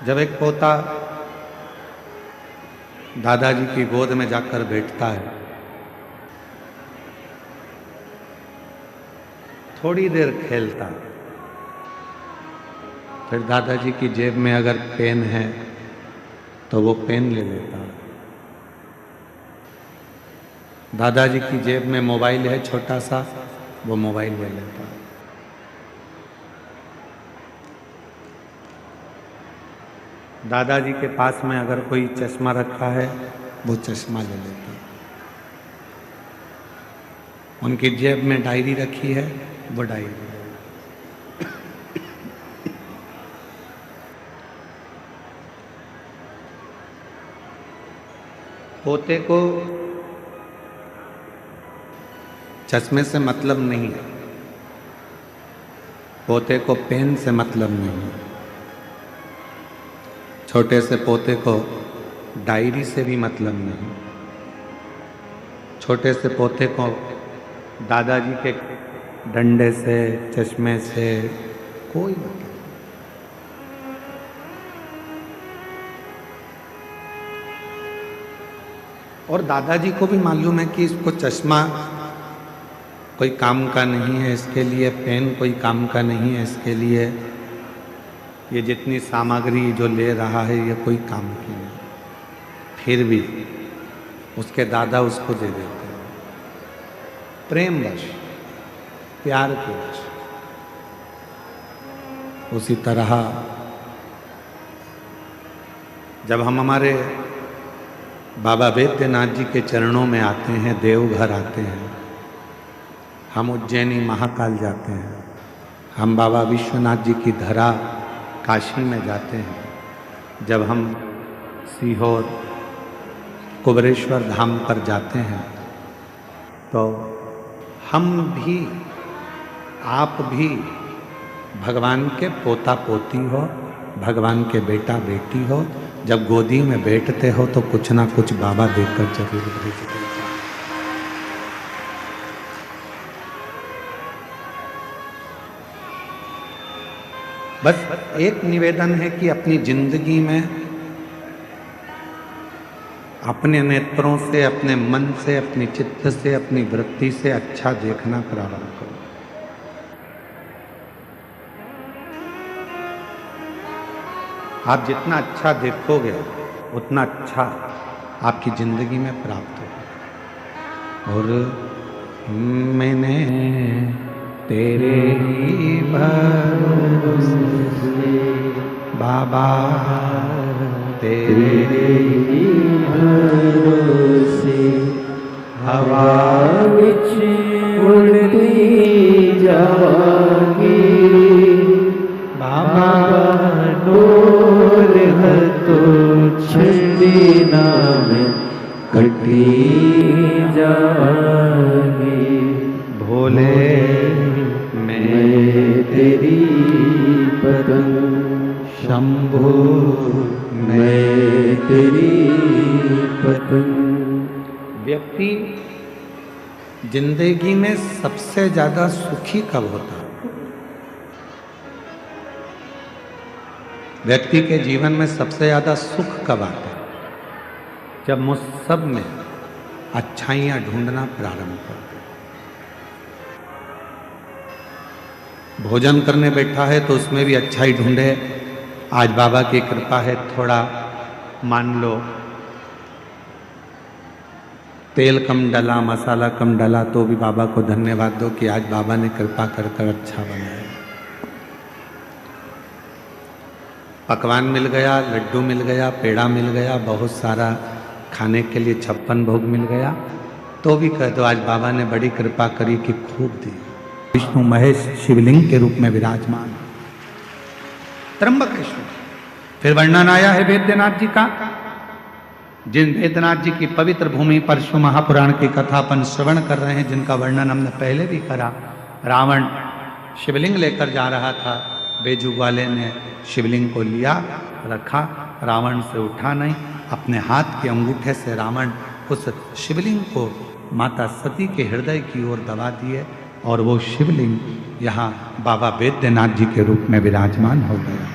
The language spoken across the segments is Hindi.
जब एक पोता दादाजी की गोद में जाकर बैठता है, थोड़ी देर खेलता, फिर दादाजी की जेब में अगर पेन है तो वो पेन ले लेता। दादाजी की जेब में मोबाइल है छोटा सा, वो मोबाइल ले लेता। दादाजी के पास में अगर कोई चश्मा रखा है, वो चश्मा ले लेता। उनकी जेब में डायरी रखी है, वो डायरी। पोते को चश्मे से मतलब नहीं है, पोते को पेन से मतलब नहीं है, छोटे से पोते को डायरी से भी मतलब नहीं, छोटे से पोते को दादाजी के डंडे से, चश्मे से कोई मतलब नहीं। और दादाजी को भी मालूम है कि इसको चश्मा कोई काम का नहीं है, इसके लिए पेन कोई काम का नहीं है, इसके लिए ये जितनी सामग्री जो ले रहा है ये कोई काम की नहीं। फिर भी उसके दादा उसको दे देते हैं, प्रेमवश, प्यार के वश। उसी तरह जब हम हमारे बाबा वैद्यनाथ जी के चरणों में आते हैं, देवघर आते हैं, हम उज्जैनी महाकाल जाते हैं, हम बाबा विश्वनाथ जी की धरा काशी में जाते हैं, जब हम सीहोर कुबरेश्वर धाम पर जाते हैं, तो हम भी, आप भी भगवान के पोता पोती हो, भगवान के बेटा बेटी हो। जब गोदी में बैठते हो तो कुछ ना कुछ बाबा देकर जरूर भेजते हैं। बस एक निवेदन है कि अपनी जिंदगी में अपने नेत्रों से, अपने मन से, अपनी चित्त से, अपनी वृत्ति से अच्छा देखना प्रारंभ करो। आप जितना अच्छा देखोगे उतना अच्छा आपकी जिंदगी में प्राप्त होगा। और मैंने तेरे ही भरोसे बाबा, तेरे ही भरोसे हवा विच उड़ती जावांगी बाबा, डोर तो छड़ी नाम कटी जावांगी। भोले मैं तेरी पतंग, शंभो मैं तेरी पतंग। व्यक्ति जिंदगी में सबसे ज्यादा सुखी कब होता है? व्यक्ति के जीवन में सबसे ज्यादा सुख कब आता है? जब मुझ सब में अच्छाइयां ढूंढना प्रारंभ करते। भोजन करने बैठा है तो उसमें भी अच्छाई ढूंढे। आज बाबा की कृपा है, थोड़ा मान लो तेल कम डला, मसाला कम डला, तो भी बाबा को धन्यवाद दो कि आज बाबा ने कृपा कर कर अच्छा बनाया। पकवान मिल गया, लड्डू मिल गया, पेड़ा मिल गया, बहुत सारा खाने के लिए 56 भोग मिल गया, तो भी कह दो आज बाबा ने बड़ी कृपा करी कि खूब दी। विष्णु महेश शिवलिंग के रूप में विराजमान, त्र्यंबक विष्णु। फिर वर्णन आया है वैद्यनाथ जी का, जिन वैद्यनाथ जी की पवित्र भूमि पर शिव महापुराण की कथा अपन श्रवण कर रहे हैं, जिनका वर्णन हमने पहले भी करा। रावण शिवलिंग लेकर जा रहा था, बेजू वाले ने शिवलिंग को लिया, रखा, रावण से उठा नहीं, अपने हाथ के अंगूठे से रावण उस शिवलिंग को माता सती के हृदय की ओर दबा दिए और वो शिवलिंग यहाँ बाबा वैद्यनाथ जी के रूप में विराजमान हो गया।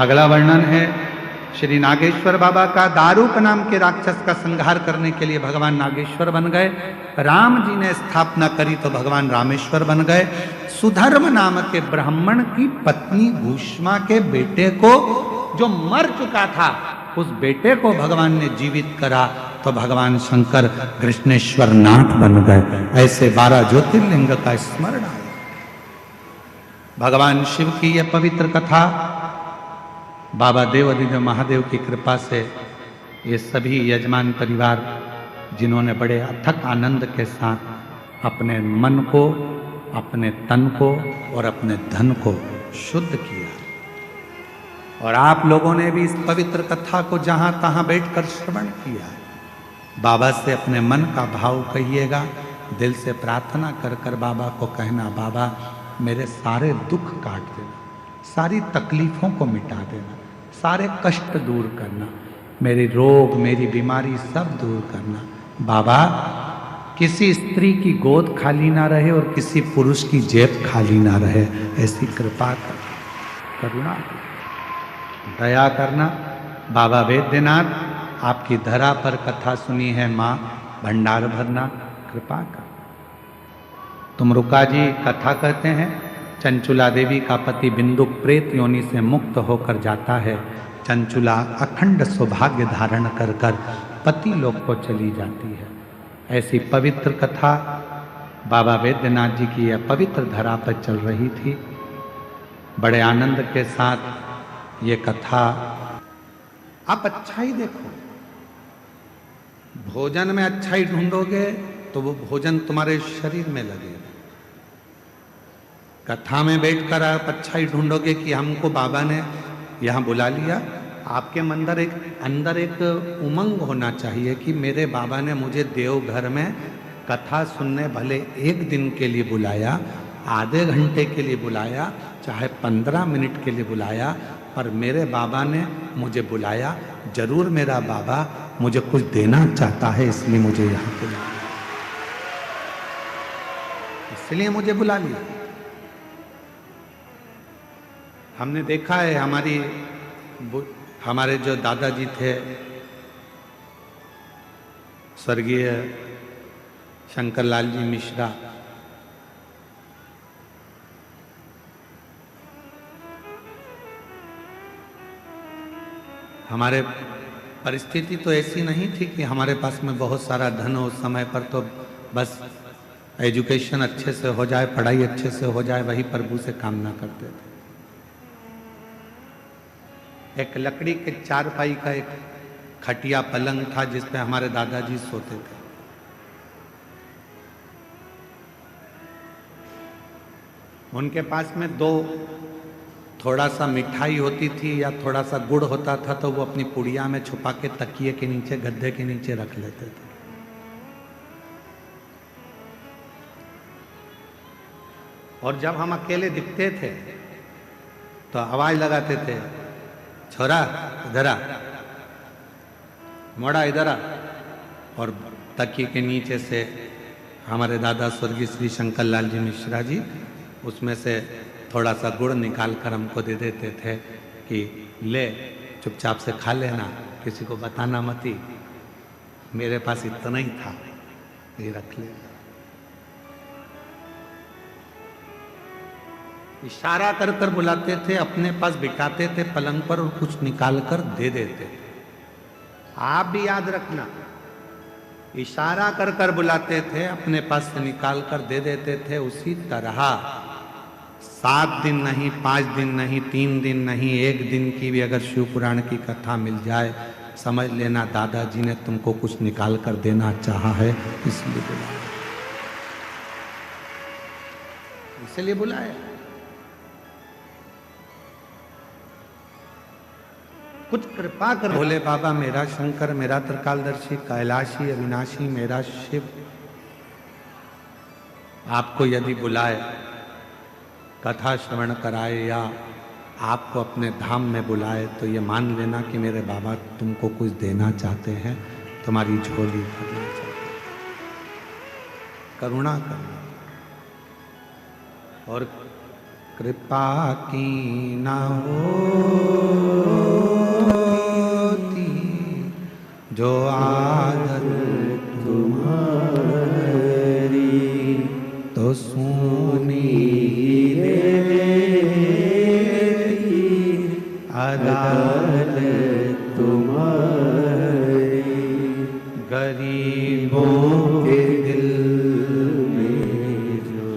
अगला वर्णन है श्री नागेश्वर बाबा का दारूक नाम के राक्षस का संहार करने के लिए भगवान नागेश्वर बन गए। राम जी ने स्थापना करी तो भगवान रामेश्वर बन गए। सुधर्म नाम के ब्राह्मण की पत्नी भूष्मा के बेटे को, जो मर चुका था, उस बेटे को भगवान ने जीवित करा तो भगवान शंकर कृष्णेश्वर नाथ बन गए। ऐसे 12 ज्योतिर्लिंग का स्मरण आया। भगवान शिव की यह पवित्र कथा बाबा देवादिदेव महादेव की कृपा से ये सभी यजमान परिवार, जिन्होंने बड़े अथक आनंद के साथ अपने मन को, अपने तन को और अपने धन को शुद्ध किया, और आप लोगों ने भी इस पवित्र कथा को जहां तहां बैठकर श्रवण किया। बाबा से अपने मन का भाव कहिएगा, दिल से प्रार्थना कर कर बाबा को कहना, बाबा मेरे सारे दुख काट देना, सारी तकलीफों को मिटा देना, सारे कष्ट दूर करना, मेरी रोग मेरी बीमारी सब दूर करना। बाबा किसी स्त्री की गोद खाली ना रहे और किसी पुरुष की जेब खाली ना रहे, ऐसी कृपा कर, करुणा दया करना। बाबा वैद्यनाथ आपकी धरा पर कथा सुनी है, माँ भंडार भरना, कृपा कर। तुम रुका जी कथा कहते हैं, चंचुला देवी का पति बिंदुक प्रेत योनि से मुक्त होकर जाता है। चंचुला अखंड सौभाग्य धारण कर कर पति लोक को चली जाती है। ऐसी पवित्र कथा बाबा वैद्यनाथ जी की यह पवित्र धरा पर चल रही थी। बड़े आनंद के साथ ये कथा, आप अच्छा ही देखो, भोजन में अच्छा ही ढूंढोगे तो वो भोजन तुम्हारे शरीर में लगेगा। कथा में बैठकर आप अच्छा ही ढूंढोगे कि हमको बाबा ने यहाँ बुला लिया। आपके अंदर एक उमंग होना चाहिए कि मेरे बाबा ने मुझे देवघर में कथा सुनने भले एक दिन के लिए बुलाया, आधे घंटे के लिए बुलाया, चाहे 15 मिनट के लिए बुलाया, पर मेरे बाबा ने मुझे बुलाया। जरूर मेरा बाबा मुझे कुछ देना चाहता है, इसलिए मुझे यहाँ बुलाया, इसलिए मुझे बुला लिया। हमने देखा है, हमारे जो दादाजी थे स्वर्गीय शंकरलाल जी मिश्रा, हमारे परिस्थिति तो ऐसी नहीं थी कि हमारे पास में बहुत सारा धन हो। उस समय पर तो बस एजुकेशन अच्छे से हो जाए, पढ़ाई अच्छे से हो जाए, वही प्रभु से कामना करते थे। एक लकड़ी के चारपाई का एक खटिया पलंग था जिस पे हमारे दादाजी सोते थे। उनके पास में थोड़ा सा मिठाई होती थी या थोड़ा सा गुड़ होता था, तो वो अपनी पुड़िया में छुपा के तकिए के नीचे, गद्दे के नीचे रख लेते थे। और जब हम अकेले दिखते थे तो आवाज लगाते थे, छोरा इधर आ, मोड़ा इधर आ, और तकिए के नीचे से हमारे दादा स्वर्गीय श्री शंकरलाल जी मिश्रा जी उसमें से थोड़ा सा गुड़ निकाल कर हमको दे देते थे कि ले चुपचाप से खा लेना, किसी को बताना मत ही, मेरे पास इतना ही था, ये रख ले। इशारा कर कर बुलाते थे, अपने पास बिठाते थे पलंग पर और कुछ निकाल कर दे देते। आप भी याद रखना, इशारा कर कर बुलाते थे, अपने पास से निकाल कर दे देते थे। उसी तरह 7 दिन नहीं, 5 दिन नहीं, 3 दिन नहीं, 1 दिन की भी अगर शिव पुराण की कथा मिल जाए, समझ लेना दादाजी ने तुमको कुछ निकाल कर देना चाहा है, इसलिए बुलाया, इसलिए बुलाया। कुछ कृपा कर भोले बाबा, मेरा शंकर, मेरा त्रिकालदर्शी, कैलाशी, अविनाशी, मेरा शिव, आपको यदि बुलाए, कथा श्रवण कराए या आपको अपने धाम में बुलाए, तो ये मान लेना कि मेरे बाबा तुमको कुछ देना चाहते हैं, तुम्हारी झोली भरना चाहते हैं। करुणा करना और कृपा की ना हो अकाल तुम्हारी, गरीबों के दिल में जो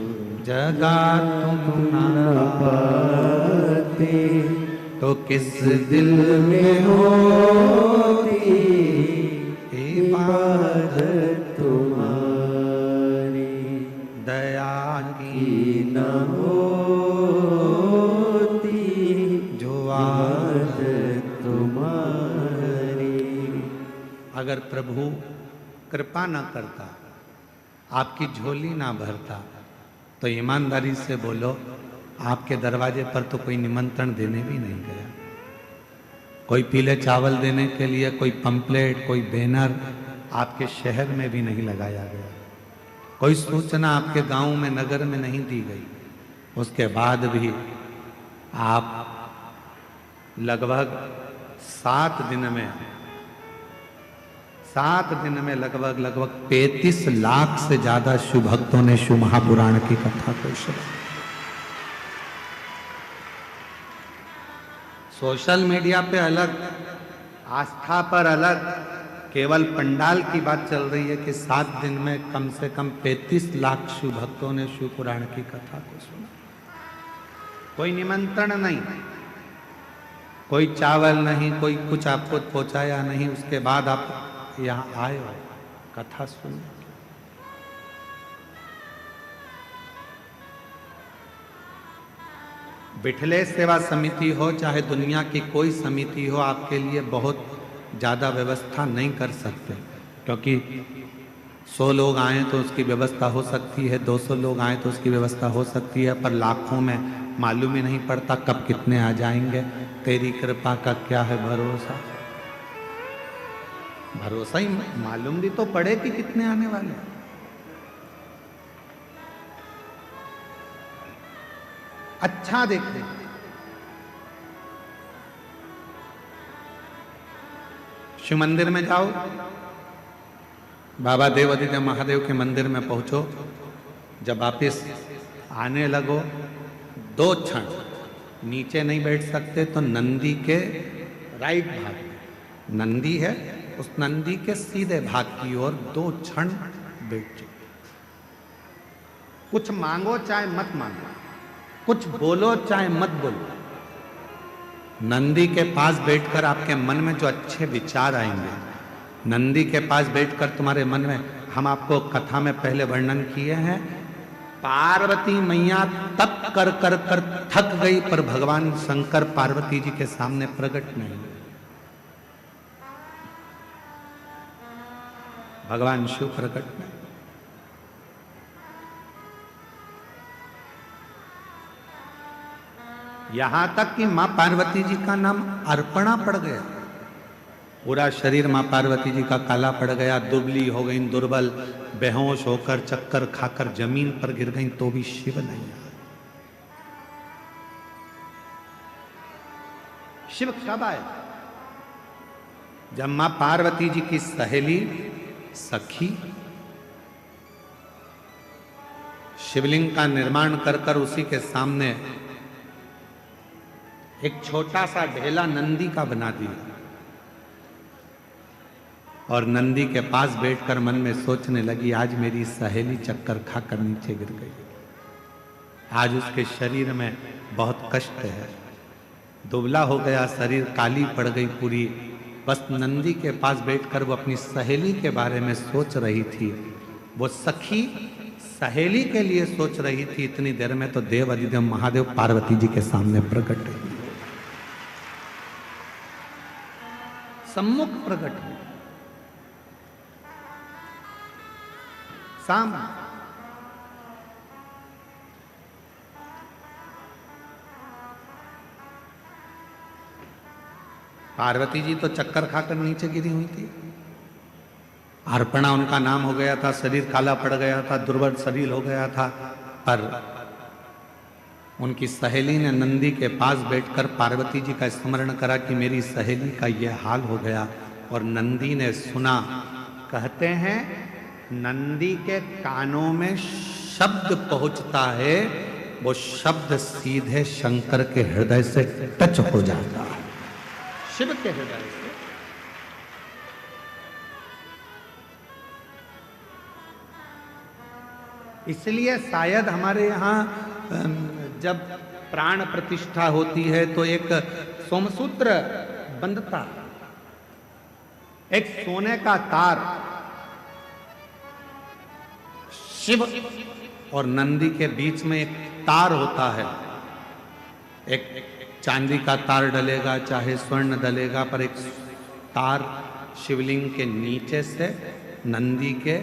जगा तुम न पाते, तो किस दिल में होती इबादत तुम्हारी, दया की न होती जो आदत तुम्हारी। अगर प्रभु कृपा ना करता, आपकी झोली ना भरता, तो ईमानदारी से बोलो, आपके दरवाजे पर तो कोई निमंत्रण देने भी नहीं गया। कोई पीले चावल देने के लिए कोई पंपलेट, कोई बैनर आपके शहर में भी नहीं लगाया गया। कोई सूचना आपके गांव में, नगर में नहीं दी गई। उसके बाद भी आप लगभग 7 दिन में लगभग 35 लाख से ज्यादा शिव भक्तों ने शिव महापुराण की कथा को सुना। सोशल मीडिया पे अलग, आस्था पर अलग, केवल पंडाल की बात चल रही है कि 7 दिन में कम से कम 35 लाख शिव भक्तों ने शिव पुराण की कथा को सुना। कोई निमंत्रण नहीं, कोई चावल नहीं, कोई कुछ आपको पहुंचाया नहीं, उसके बाद आप यहाँ आए हो कथा सुनो। बिठले सेवा समिति हो चाहे दुनिया की कोई समिति हो, आपके लिए बहुत ज़्यादा व्यवस्था नहीं कर सकते, क्योंकि 100 लोग आए तो उसकी व्यवस्था हो सकती है, 200 लोग आए तो उसकी व्यवस्था हो सकती है, पर लाखों में मालूम ही नहीं पड़ता कब कितने आ जाएंगे। तेरी कृपा का क्या है भरोसा, भरोसा ही मालूम भी तो पड़े कि कितने आने वाले हैं। अच्छा देखते, शिव मंदिर में जाओ, बाबा देवादिदेव महादेव के मंदिर में पहुंचो, जब वापिस आने लगो 2 क्षण नीचे नहीं बैठ सकते तो नंदी के राइट भाग, नंदी है उस नंदी के सीधे भाग की ओर 2 क्षण बैठ जाओ। कुछ मांगो चाहे मत मांगो, कुछ बोलो चाहे मत बोलो, नंदी के पास बैठकर आपके मन में जो अच्छे विचार आएंगे, नंदी के पास बैठकर तुम्हारे मन में, हम आपको कथा में पहले वर्णन किए हैं, पार्वती मैया तप कर कर कर थक गई पर भगवान शंकर पार्वती जी के सामने प्रकट नहीं। भगवान शिव प्रकट नहीं। यहां तक कि मां पार्वती जी का नाम अर्पणा पड़ गया, पूरा शरीर मां पार्वती जी का काला पड़ गया, दुबली हो गई, दुर्बल, बेहोश होकर चक्कर खाकर जमीन पर गिर गई, तो भी शिव नहीं आया। शिव कब आए? जब मां पार्वती जी की सहेली सखी शिवलिंग का निर्माण कर कर उसी के सामने एक छोटा सा ढेला नंदी का बना दिया और नंदी के पास बैठकर मन में सोचने लगी, आज मेरी सहेली चक्कर खाकर नीचे गिर गई, आज उसके शरीर में बहुत कष्ट है, दुबला हो गया शरीर, काली पड़ गई पूरी। बस नंदी के पास बैठकर वो अपनी सहेली के बारे में सोच रही थी। वो सखी सहेली के लिए सोच रही थी, इतनी देर में तो देव अधिदेव महादेव पार्वती जी के सामने प्रकट हुए, सम्मुख प्रकट हुए सामने। पार्वती जी तो चक्कर खाकर नीचे गिरी हुई थी, अर्पणा उनका नाम हो गया था, शरीर काला पड़ गया था, दुर्बल शरीर हो गया था, पर उनकी सहेली ने नंदी के पास बैठकर पार्वती जी का स्मरण करा कि मेरी सहेली का यह हाल हो गया, और नंदी ने सुना। कहते हैं नंदी के कानों में शब्द पहुंचता है, वो शब्द सीधे शंकर के हृदय से टच हो जाता है। शिव के हृदय से। इसलिए शायद हमारे यहाँ जब प्राण प्रतिष्ठा होती है तो एक सोमसूत्र बंधता, एक सोने का तार शिव और नंदी के बीच में एक तार होता है। एक चांदी का तार डलेगा चाहे स्वर्ण डलेगा, पर एक तार शिवलिंग के नीचे से नंदी के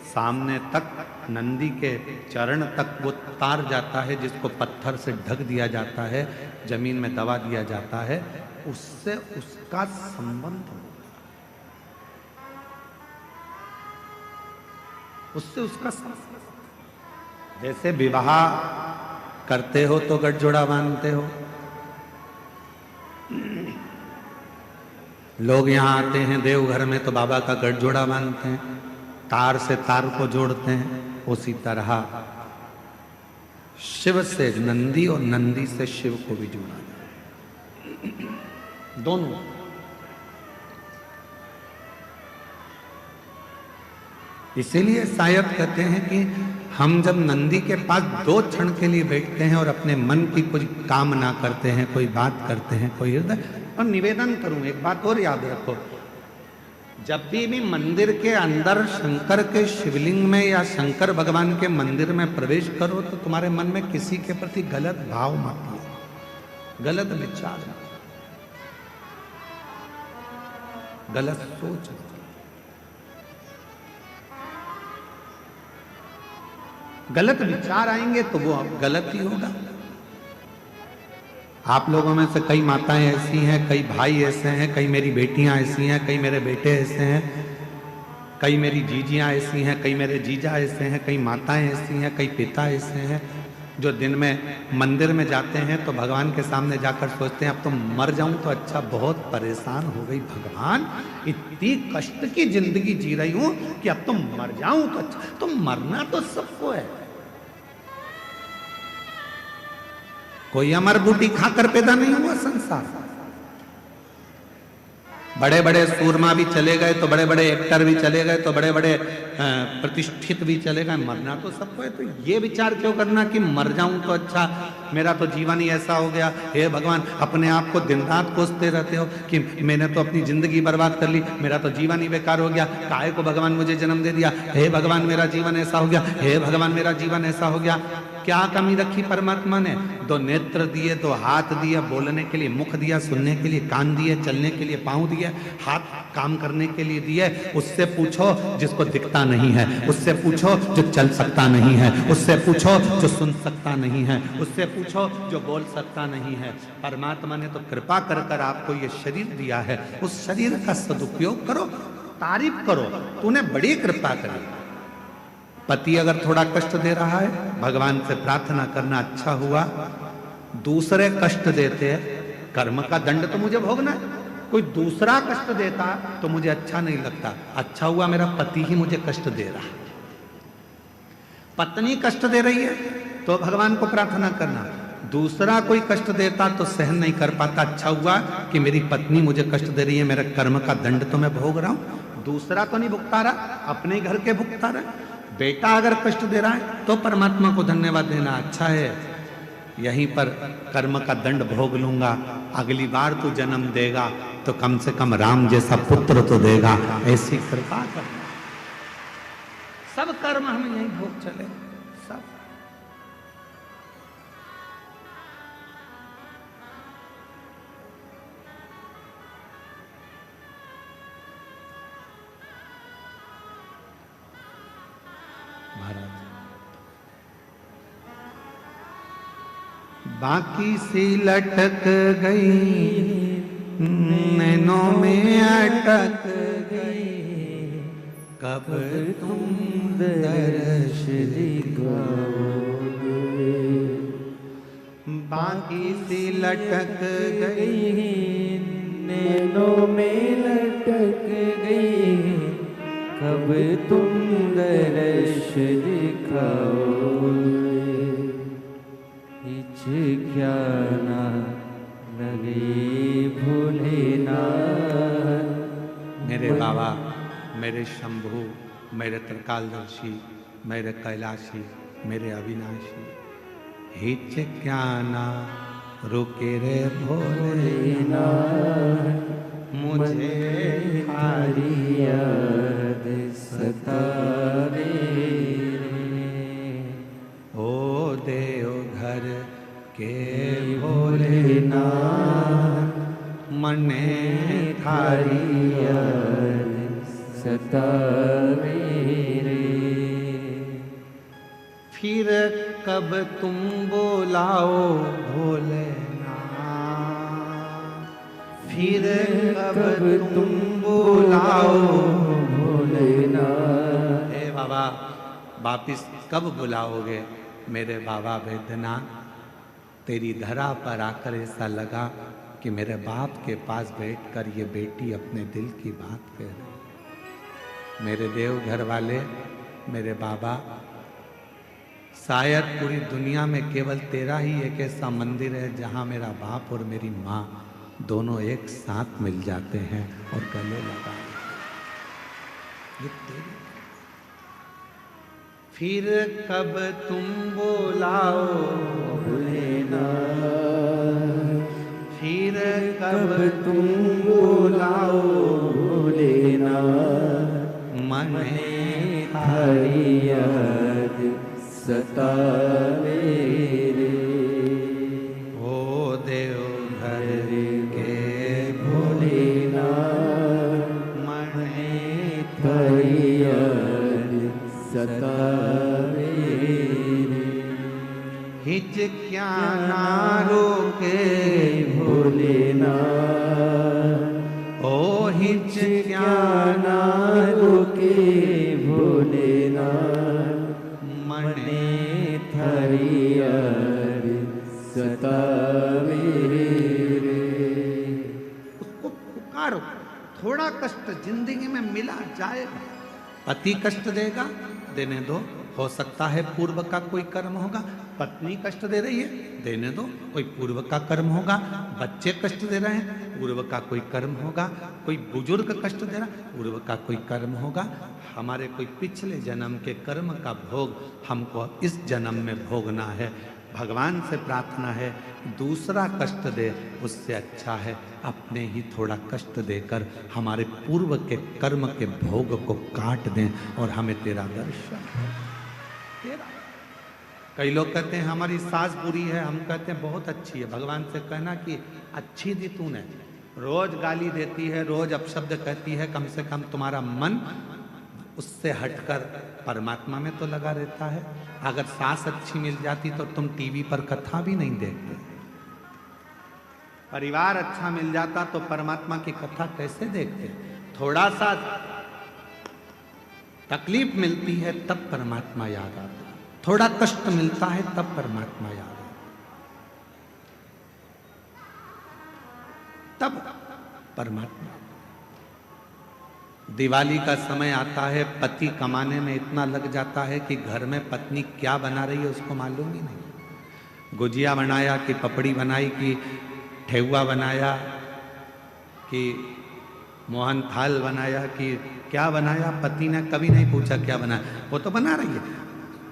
सामने तक, नंदी के चरण तक वो तार जाता है, जिसको पत्थर से ढक दिया जाता है, जमीन में दबा दिया जाता है। उससे उसका संबंध होता है, उससे उसका संबंध। जैसे विवाह करते हो तो गठजोड़ा बांधते हो। लोग यहाँ आते हैं देवघर में तो बाबा का गठजोड़ा बांधते हैं, तार से तार को जोड़ते हैं। उसी तरह शिव से नंदी और नंदी से शिव को भी जोड़ा जाए, दोनों। इसीलिए शायद कहते हैं कि हम जब नंदी के पास 2 क्षण के लिए बैठते हैं और अपने मन की कुछ कामना करते हैं, कोई बात करते हैं, कोई हृदय। और निवेदन करूं, एक बात और याद रखो, जब भी मंदिर के अंदर शंकर के शिवलिंग में या शंकर भगवान के मंदिर में प्रवेश करो तो तुम्हारे मन में किसी के प्रति गलत भाव मत लो, गलत विचार, गलत सोच। गलत विचार आएंगे तो वो गलत ही होगा। आप लोगों में से कई माताएं ऐसी हैं, कई भाई ऐसे हैं, कई मेरी बेटियां ऐसी हैं, कई मेरे बेटे ऐसे हैं, कई मेरी जीजियां ऐसी हैं, कई मेरे जीजा ऐसे हैं, कई माताएं ऐसी हैं, कई पिता ऐसे हैं, जो दिन में मंदिर में जाते हैं तो भगवान के सामने जाकर सोचते हैं अब तो मर जाऊं तो अच्छा, बहुत परेशान हो गई भगवान, इतनी कष्ट की जिंदगी जी रही हूं कि अब तो मर जाऊं तो अच्छा। तो मरना तो सबको है, कोई अमर बूटी खाकर पैदा नहीं हुआ संसार। बड़े बड़े सूरमा भी चले गए तो बड़े बड़े एक्टर भी चले गए तो बड़े बड़े प्रतिष्ठित भी चले गए, मरना तो सबको है। तो ये विचार क्यों करना कि मर जाऊं तो अच्छा, मेरा तो जीवन ही ऐसा हो गया। हे भगवान, अपने आप को दिन रात कोसते रहते हो कि मैंने तो अपनी जिंदगी बर्बाद कर ली, मेरा तो जीवन ही बेकार हो गया, काहे को भगवान मुझे जन्म दे दिया। हे भगवान, मेरा जीवन ऐसा हो गया, हे भगवान, मेरा जीवन ऐसा हो गया। क्या कमी रखी परमात्मा ने? 2 नेत्र दिए, 2 हाथ दिए बोलने के लिए, मुख दिया सुनने के लिए, कान दिए चलने के लिए, पांव दिए, हाथ काम करने के लिए दिए। उससे पूछो जिसको दिखता नहीं है, उससे पूछो जो चल सकता नहीं है, उससे पूछो जो सुन सकता नहीं है, उससे पूछो जो बोल सकता नहीं है। परमात्मा ने तो कृपा कर कर आपको ये शरीर दिया है, उस शरीर का सदुपयोग करो, तारीफ करो, तूने बड़ी कृपा करी। पति अगर थोड़ा कष्ट दे रहा है, भगवान से प्रार्थना करना, अच्छा हुआ दूसरे कष्ट देते हैं, कर्म का दंड तो मुझे भोगना है। कोई दूसरा कष्ट देता तो मुझे अच्छा नहीं लगता, अच्छा हुआ मेरा पति ही मुझे कष्ट दे रहा है। पत्नी कष्ट दे रही है तो भगवान को प्रार्थना करना, दूसरा कोई कष्ट देता तो सहन नहीं कर पाता, अच्छा हुआ कि मेरी पत्नी मुझे कष्ट दे रही है, मेरे कर्म का दंड तो मैं भोग रहा हूं, दूसरा तो नहीं भुगता रहा, अपने घर के भुगता रहा। बेटा अगर कष्ट दे रहा है तो परमात्मा को धन्यवाद देना, अच्छा है यहीं पर कर्म का दंड भोग लूंगा, अगली बार तू जन्म देगा तो कम से कम राम जैसा पुत्र तो देगा, ऐसी कृपा करना। सब कर्म हमें यहीं भोग चले, सब। बाकी सी लटक गई, नैनों में अटक गई, कब तुम दर्श दिखाओगे। बाकी सी लटक गई, नैनों में लटक गई, कब तुम दर्श दिखाओगे। क्या ना लगे भोलेनाथ, मेरे बाबा, मेरे शंभु, मेरे त्रिकालदर्शी, मेरे कैलाशी, मेरे अविनाशी, हिच क्या ना रुके रे भोलेनाथ, मुझे थारी याद सतावे रे। ओ देवघर के भोलेनाथ, मने थारी याद सतावे रे। फिर कब तुम बोलाओ भोलेनाथ, फिर कब तुम बोलाओ भोलेनाथ। हे बाबा, वापिस कब बुलाओगे मेरे बाबा वैद्यनाथ? तेरी धरा पर आकर ऐसा लगा कि मेरे बाप के पास बैठकर ये बेटी अपने दिल की बात कह रही। मेरे देवघर वाले, मेरे बाबा, शायद पूरी दुनिया में केवल तेरा ही एक ऐसा मंदिर है जहां मेरा बाप और मेरी माँ दोनों एक साथ मिल जाते हैं और गले लगा। ये तेरी। फिर कब तुम बोलाओ भोलेनाथ, फिर कब तुम बोलाओ भोलेनाथ, मने थारी याद सतावे रे। ओ देवघर के भोलेनाथ, मने थारी याद सतावे रे। हिच क्या ना रोके भोलेनाथ, ओ हिच क्या ना रोके भोलेनाथ, मने थारी याद सतावे रे। उसको पुकारो। थोड़ा कष्ट जिंदगी में मिला जाएगा। पति कष्ट देगा, देने दो, हो सकता है पूर्व का कोई कर्म होगा। पत्नी कष्ट दे रही है, देने दो, कोई पूर्व का कर्म होगा। बच्चे कष्ट दे रहे हैं, पूर्व का कोई कर्म होगा। कोई बुजुर्ग कष्ट दे रहा है, पूर्व का कोई कर्म होगा। हमारे कोई पिछले जन्म के कर्म का भोग हमको इस जन्म में भोगना है। भगवान से प्रार्थना है, दूसरा कष्ट दे उससे अच्छा है अपने ही थोड़ा कष्ट देकर हमारे पूर्व के कर्म के भोग को काट दें और हमें तेरा दर्शन तेरा। कई लोग कहते हैं हमारी सास बुरी है, हम कहते हैं बहुत अच्छी है। भगवान से कहना कि अच्छी दी तूने, रोज गाली देती है, रोज अपशब्द कहती है, कम से कम तुम्हारा मन उससे हटकर परमात्मा में तो लगा रहता है। अगर सास अच्छी मिल जाती तो तुम टीवी पर कथा भी नहीं देखते। परिवार अच्छा मिल जाता तो परमात्मा की कथा कैसे देखते? थोड़ा सा तकलीफ मिलती है तब परमात्मा याद आता, थोड़ा कष्ट मिलता है तब परमात्मा याद आता, तब परमात्मा। दिवाली का समय आता है, पति कमाने में इतना लग जाता है कि घर में पत्नी क्या बना रही है उसको मालूम ही नहीं। गुजिया बनाया कि पपड़ी बनाई कि ठेहुआ बनाया कि मोहन थाल बनाया कि क्या बनाया, पति ने कभी नहीं पूछा क्या बनाया, वो तो बना रही है।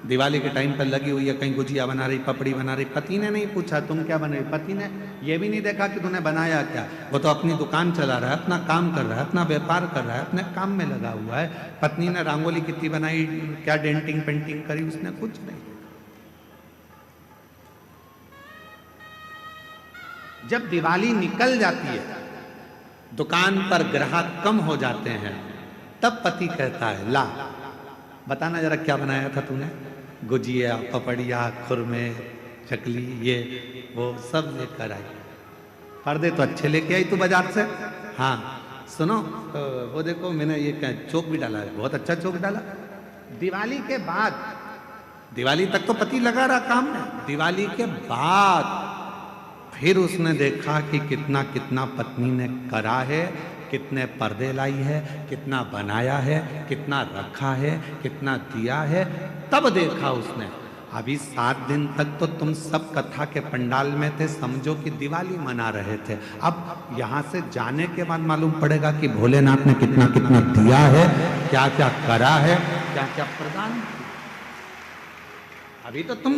दिवाली के टाइम पर लगी हुई है, कहीं गुजिया बना रही, पपड़ी बना रही, पति ने नहीं पूछा तुम क्या बना रही, पति ने ये भी नहीं देखा कि तूने बनाया क्या। वो तो अपनी दुकान चला रहा है, अपना काम कर रहा है, अपना व्यापार कर रहा है, अपने काम में लगा हुआ है। पत्नी ने रंगोली कितनी बनाई, क्या डेंटिंग पेंटिंग करी, उसने कुछ नहीं। जब दिवाली निकल जाती है, दुकान पर ग्राहक कम हो जाते हैं, तब पति कहता है ला बताना जरा क्या बनाया था तूने। गुजिया, पपड़िया, खुरमे, चकली, ये वो सब लेकर आई। पर्दे तो अच्छे लेके आई तू बाजार से। हाँ सुनो, तो वो देखो मैंने ये क्या चौक भी डाला है, बहुत अच्छा चौक डाला। दिवाली के बाद, दिवाली तक तो पति लगा रहा काम में, दिवाली के बाद फिर उसने देखा कि कितना कितना पत्नी ने करा है, कितने पर्दे लाई है, कितना बनाया है, कितना रखा है, कितना दिया है। तब देखा उसने अभी 7 दिन तक तो तुम सब कथा के पंडाल में थे, समझो कि दिवाली मना रहे थे। अब यहां से जाने के बाद मालूम पड़ेगा कि भोलेनाथ ने कितना कितना दिया है, क्या क्या करा है, क्या क्या प्रदान किया। अभी तो तुम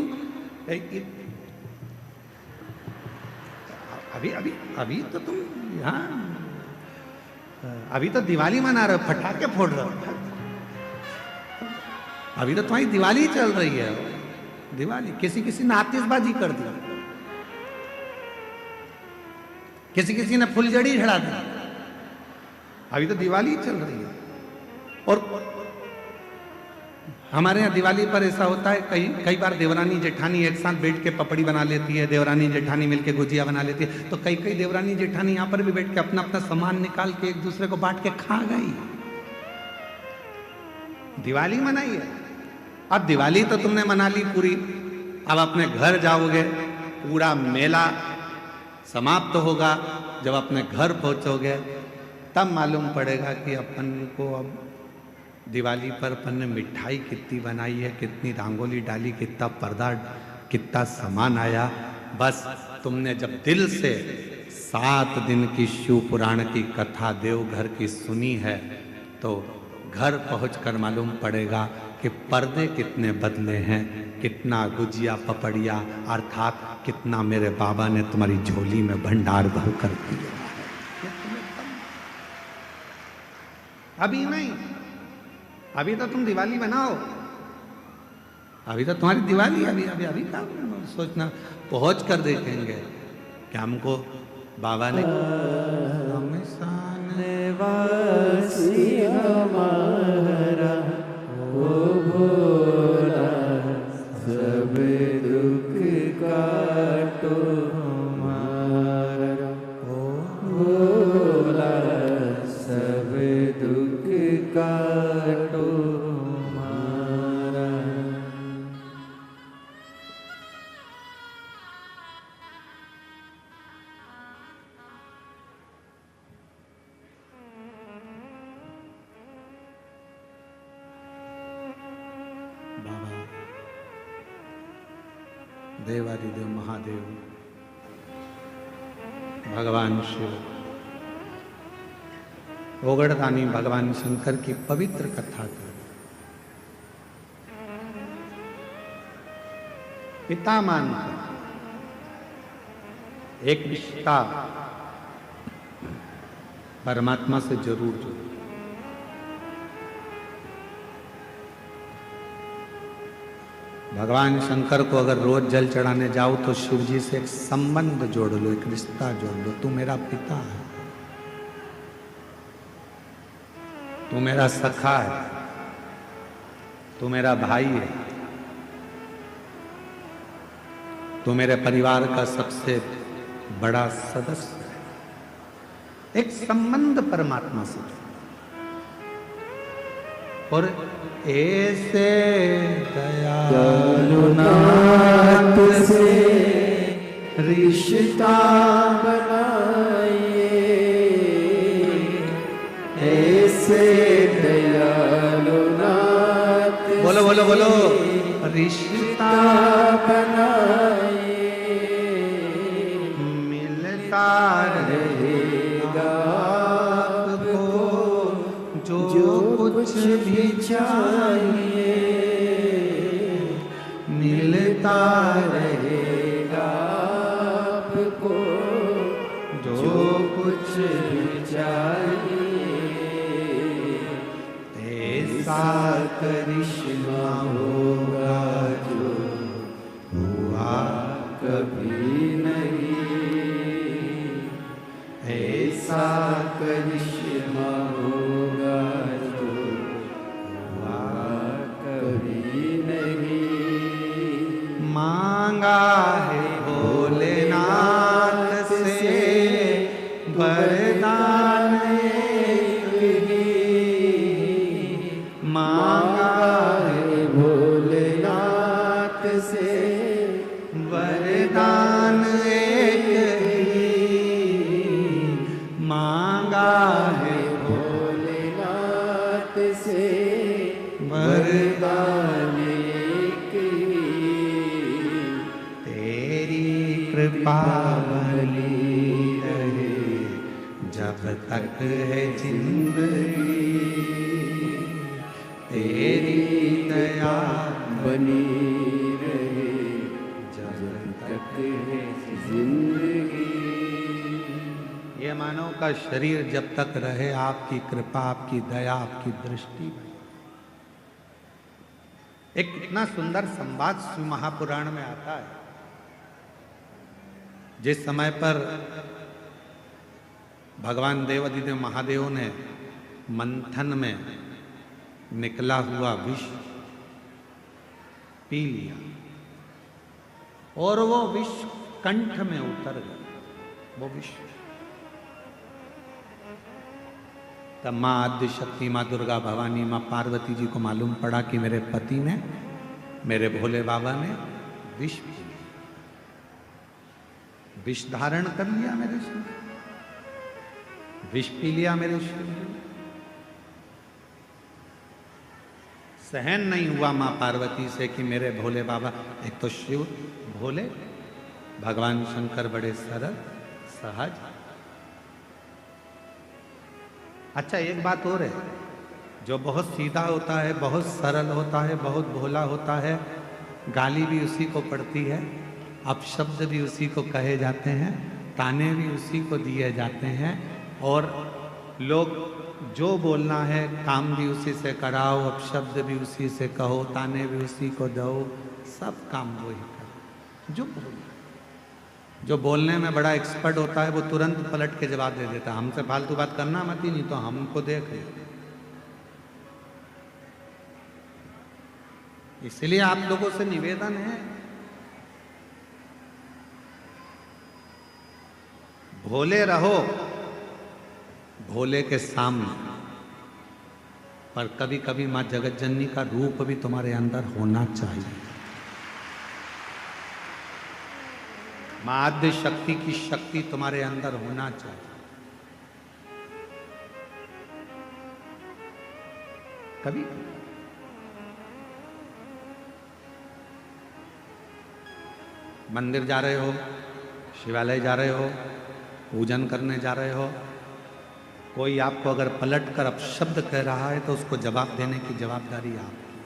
अभी तो तुम यहाँ अभी तो दिवाली मना रहे हो, पटाखे फोड़ रहे हो। अभी तो तुम्हारी दिवाली चल रही है। दिवाली किसी ने आतिशबाजी कर दी, किसी ने फुलझड़ी चढ़ा दी। अभी तो दिवाली चल रही है। और हमारे यहाँ दिवाली पर ऐसा होता है, कई बार देवरानी जेठानी एक साथ बैठ के पपड़ी बना लेती है, देवरानी जेठानी मिलके गुजिया बना लेती है। तो कई देवरानी जेठानी यहाँ पर भी बैठ के अपना अपना सामान निकाल के एक दूसरे को बांट के खा गई। दिवाली मनाई है। अब दिवाली तो तुमने मना ली पूरी, अब अपने घर जाओगे, पूरा मेला समाप्त होगा। जब अपने घर पहुंचोगे तब मालूम पड़ेगा कि अपन को अब दिवाली पर अपन ने मिठाई कितनी बनाई है, कितनी रंगोली डाली, कितना पर्दा, कितना सामान आया। बस तुमने जब दिल से 7 दिन की शिव पुराण की कथा देवघर की सुनी है तो घर पहुंचकर मालूम पड़ेगा कि पर्दे कितने बदले हैं, कितना गुजिया पपड़िया अर्थात कितना मेरे बाबा ने तुम्हारी झोली में भंडार भर कर दिया है। अभी नहीं, अभी तो तुम दिवाली बनाओ, अभी तो तुम्हारी दिवाली, अभी क्या सोचना। पहुंच कर देखेंगे कि हमको बाबा ने निवासी हमारा ओ भोला, सब दुख काटो हमारा ओ भोला, सब दुख काटो हमारा। बाबा देवादिदेव महादेव भगवान शिव, ओगड़दानी भगवान शंकर की पवित्र कथा कर पिता मानकर एक रिश्ता परमात्मा से जरूर जोड़ो। भगवान शंकर को अगर रोज जल चढ़ाने जाओ तो शिव जी से एक संबंध जोड़ लो, एक रिश्ता जोड़ लो। तू मेरा पिता है, तू मेरा सखा है, तू मेरा भाई है, तू मेरे परिवार का सबसे बड़ा सदस्य है। एक संबंध परमात्मा से। और ऐसे दयालुनाथ से रिश्ता बनाइए, ऐसे दयालुनाथ बोलो बोलो बोलो रिश्ता बनाइए, मिलता रहेगा आपको जो कुछ भी चाहिए, मिलता रहेगा आपको जो कुछ भी चाहिए। ऐसा करिश्मा होगा जो हुआ कभी नहीं, ऐसा करिश्मा होगा जो हुआ कभी नहीं। मांगा है भोलेनाथ से वरदान एक ही, मांगा है भोलेनाथ से वरदान एक ही, मांगा है भोलेनाथ से वरदान वरदान एक ही। कृपा बनी रहे जब तक है जिंदगी, तेरी दया बनी रहे जब तक है जिंदगी। ये मानव का शरीर जब तक रहे आपकी कृपा, आपकी दया, आपकी दृष्टि। एक कितना सुंदर संवाद शिव महापुराण में आता है। जिस समय पर भगवान देवाधिदेव महादेव ने मंथन में निकला हुआ विष पी लिया और वो विष कंठ में उतर गया, वो विष। तब माँ आद्य शक्ति, माँ दुर्गा भवानी, माँ पार्वती जी को मालूम पड़ा कि मेरे पति ने, मेरे भोले बाबा ने विष पी लिया, विष धारण कर लिया मेरे शरीर, विष पी लिया मेरे शरीर। सहन नहीं हुआ माँ पार्वती से कि मेरे भोले बाबा, एक तो शिव भोले, भगवान शंकर बड़े सरल सहज। अच्छा एक बात और है, जो बहुत सीधा होता है, बहुत सरल होता है, बहुत भोला होता है, गाली भी उसी को पड़ती है, अपशब्द भी उसी को कहे जाते हैं, ताने भी उसी को दिए जाते हैं, और लोग जो बोलना है काम भी उसी से कराओ, अपशब्द भी उसी से कहो, ताने भी उसी को दो, सब काम वही करो। जो बोलने में बड़ा एक्सपर्ट होता है वो तुरंत पलट के जवाब दे देता है, हमसे फालतू बात करना मत ही, नहीं तो हमको देख। इसलिए आप लोगों से निवेदन है, भोले रहो भोले के सामने, पर कभी कभी मां जगत जननी का रूप भी तुम्हारे अंदर होना चाहिए। मां आद्य शक्ति की शक्ति तुम्हारे अंदर होना चाहिए। कभी मंदिर जा रहे हो, शिवालय जा रहे हो, पूजन करने जा रहे हो, कोई आपको अगर पलट कर अपशब्द कह रहा है तो उसको जवाब देने की जवाबदारी आपकी।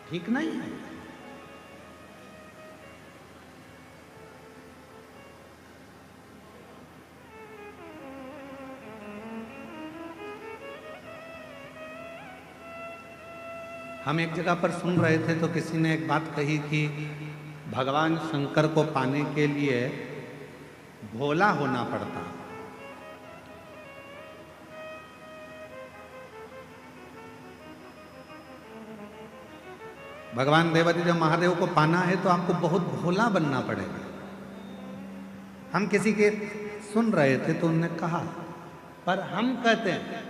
ठीक नहीं है। हम एक जगह पर सुन रहे थे तो किसी ने एक बात कही कि भगवान शंकर को पाने के लिए भोला होना पड़ता। भगवान देवाधिदेव महादेव को पाना है तो आपको बहुत भोला बनना पड़ेगा। हम किसी के सुन रहे थे तो उन्होंने कहा, पर हम कहते हैं,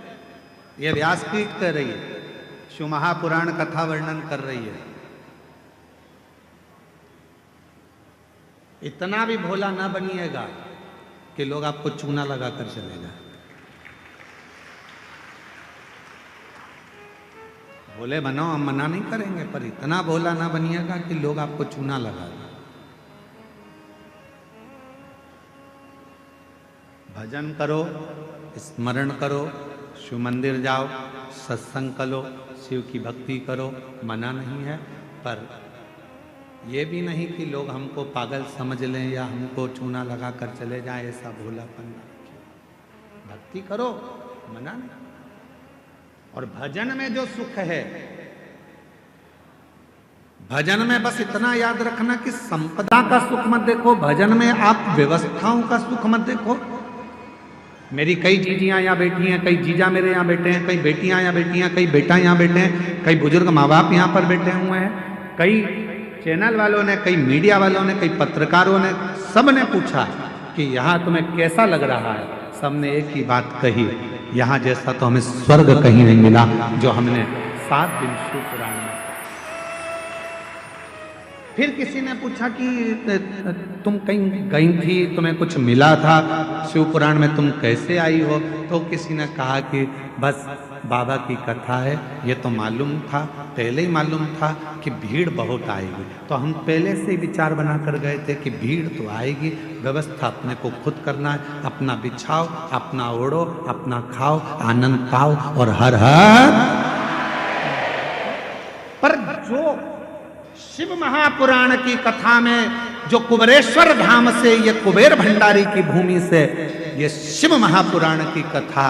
ये व्यासपीठ कह रही है, शिव महापुराण कथा वर्णन कर रही है, इतना भी भोला ना बनिएगा कि लोग आपको चूना लगा कर चले जाए। भोले बनो, हम मना नहीं करेंगे, पर इतना भोला ना बनिएगा कि लोग आपको चूना लगा दें। भजन करो, स्मरण करो, शिव मंदिर जाओ, सत्संग करो, शिव की भक्ति करो, मना नहीं है, पर ये भी नहीं कि लोग हमको पागल समझ लें या हमको चूना लगा कर चले जाएं, ऐसा भोलापन। भक्ति करो, मना नहीं। और भजन में जो सुख है, भजन में बस इतना याद रखना कि संपदा का सुख मत देखो, भजन में आप व्यवस्थाओं का सुख मत देखो। मेरी कई जीजियां यहाँ बैठी हैं, कई जीजा मेरे यहाँ बैठे हैं, कई बेटियां यहाँ बैठी हैं, कई बेटा यहाँ बैठे हैं, कई बुजुर्ग माँ बाप यहाँ पर बैठे हुए हैं, कई चैनल वालों ने, कई मीडिया वालों ने, कई पत्रकारों ने, सब ने पूछा कि यहाँ तुम्हें कैसा लग रहा है। सबने एक ही बात कही, यहाँ जैसा तो हमें स्वर्ग कहीं नहीं मिला जो हमने 7 दिन शिव पुराण में। फिर किसी ने पूछा कि तुम कहीं गई थी, तुम्हें कुछ मिला था शिव पुराण में, तुम कैसे आई हो? तो किसी ने कहा कि बस बाबा की कथा है, ये तो मालूम था, पहले ही मालूम था कि भीड़ बहुत आएगी। तो हम पहले से ही विचार बनाकर गए थे कि भीड़ तो आएगी, व्यवस्था अपने को खुद करना है, अपना बिछाओ, अपना ओढ़ो, अपना खाओ, आनंद पाओ और हर हर। पर जो शिव महापुराण की कथा में जो कुबेरेश्वर धाम से, ये कुबेर भंडारी की भूमि से, ये शिव महापुराण की कथा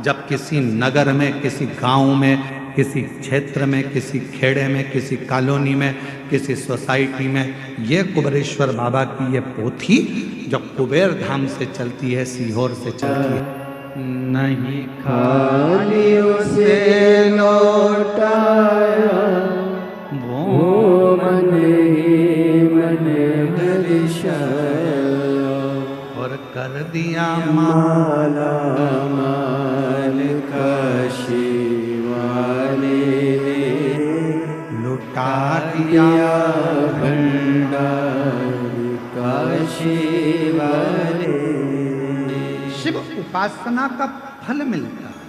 जब किसी नगर में, किसी गांव में, किसी क्षेत्र में, किसी खेड़े में, किसी कॉलोनी में, किसी सोसाइटी में, ये कुबेरेश्वर बाबा की ये पोथी जो कुबेर धाम से चलती है, सीहोर से चलती है, नहीं खाली उसे लौटाया वो मन ही मन हर्षाया और कर दिया माला माल काशी वाले ने लुटा दिया भंडार काशी वाले। शिव उपासना का फल मिलता है,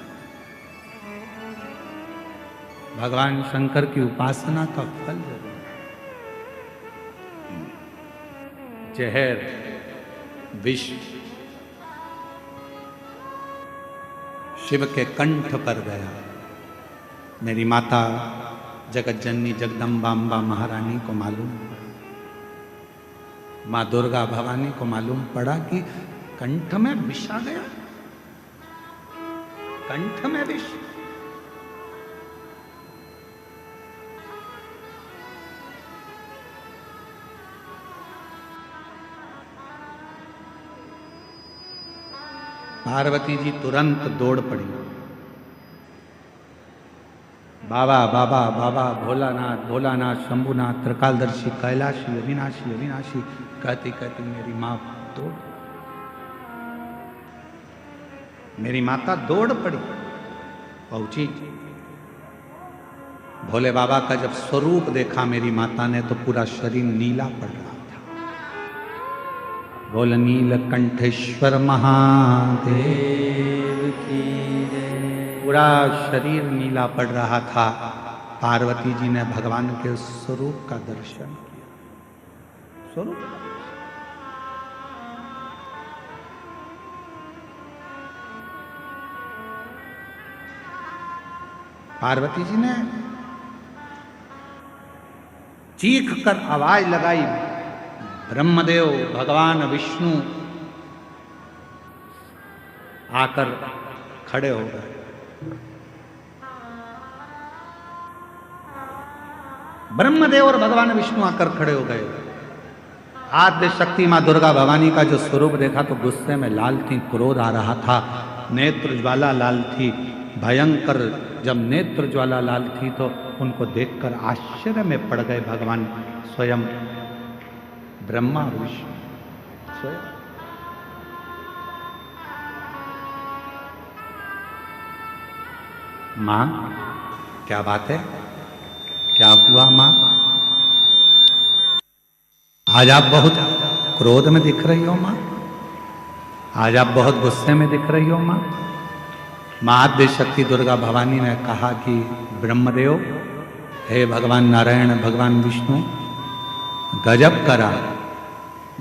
भगवान शंकर की उपासना का फल जरूर। जहर विष शिव के कंठ पर गया। मेरी माता जगत जननी जगदम्बा अम्बा महारानी को मालूम, माँ दुर्गा भवानी को मालूम पड़ा कि कंठ में विष आ गया, कंठ में विष। पार्वती जी तुरंत दौड़ पड़ी, बाबा बाबा बाबा, भोलानाथ भोलानाथ, शंभुनाथ, त्रिकालदर्शी, कैलाशी, अविनाशी अविनाशी कहती कहती मेरी माँ दौड़, मेरी माता दौड़ पड़ी, पहुंची। भोले बाबा का जब स्वरूप देखा मेरी माता ने तो पूरा शरीर नीला पड़ रहा था। बोल नीलकंठेश्वर महादेव की जय। पूरा शरीर नीला पड़ रहा था। पार्वती जी ने भगवान के स्वरूप का दर्शन किया। स्वरूप पार्वती जी ने चीख कर आवाज लगाई, ब्रह्मदेव भगवान विष्णु आकर खड़े हो गए। ब्रह्मदेव और भगवान विष्णु आकर खड़े हो गए। आद्य शक्ति मां दुर्गा भवानी का जो स्वरूप देखा तो गुस्से में लाल थी, क्रोध आ रहा था, नेत्र ज्वाला लाल थी, भयंकर। जब नेत्र ज्वाला लाल थी तो उनको देखकर आश्चर्य में पड़ गए भगवान स्वयं ब्रह्मा विष्णु स्वयं। मां क्या बात है, क्या हुआ मां? आज आप बहुत क्रोध में दिख रही हो मां, आज आप बहुत गुस्से में दिख रही हो मां। मां आद्य शक्ति दुर्गा भवानी ने कहा कि ब्रह्मदेव, हे भगवान नारायण, भगवान विष्णु, गजब करा,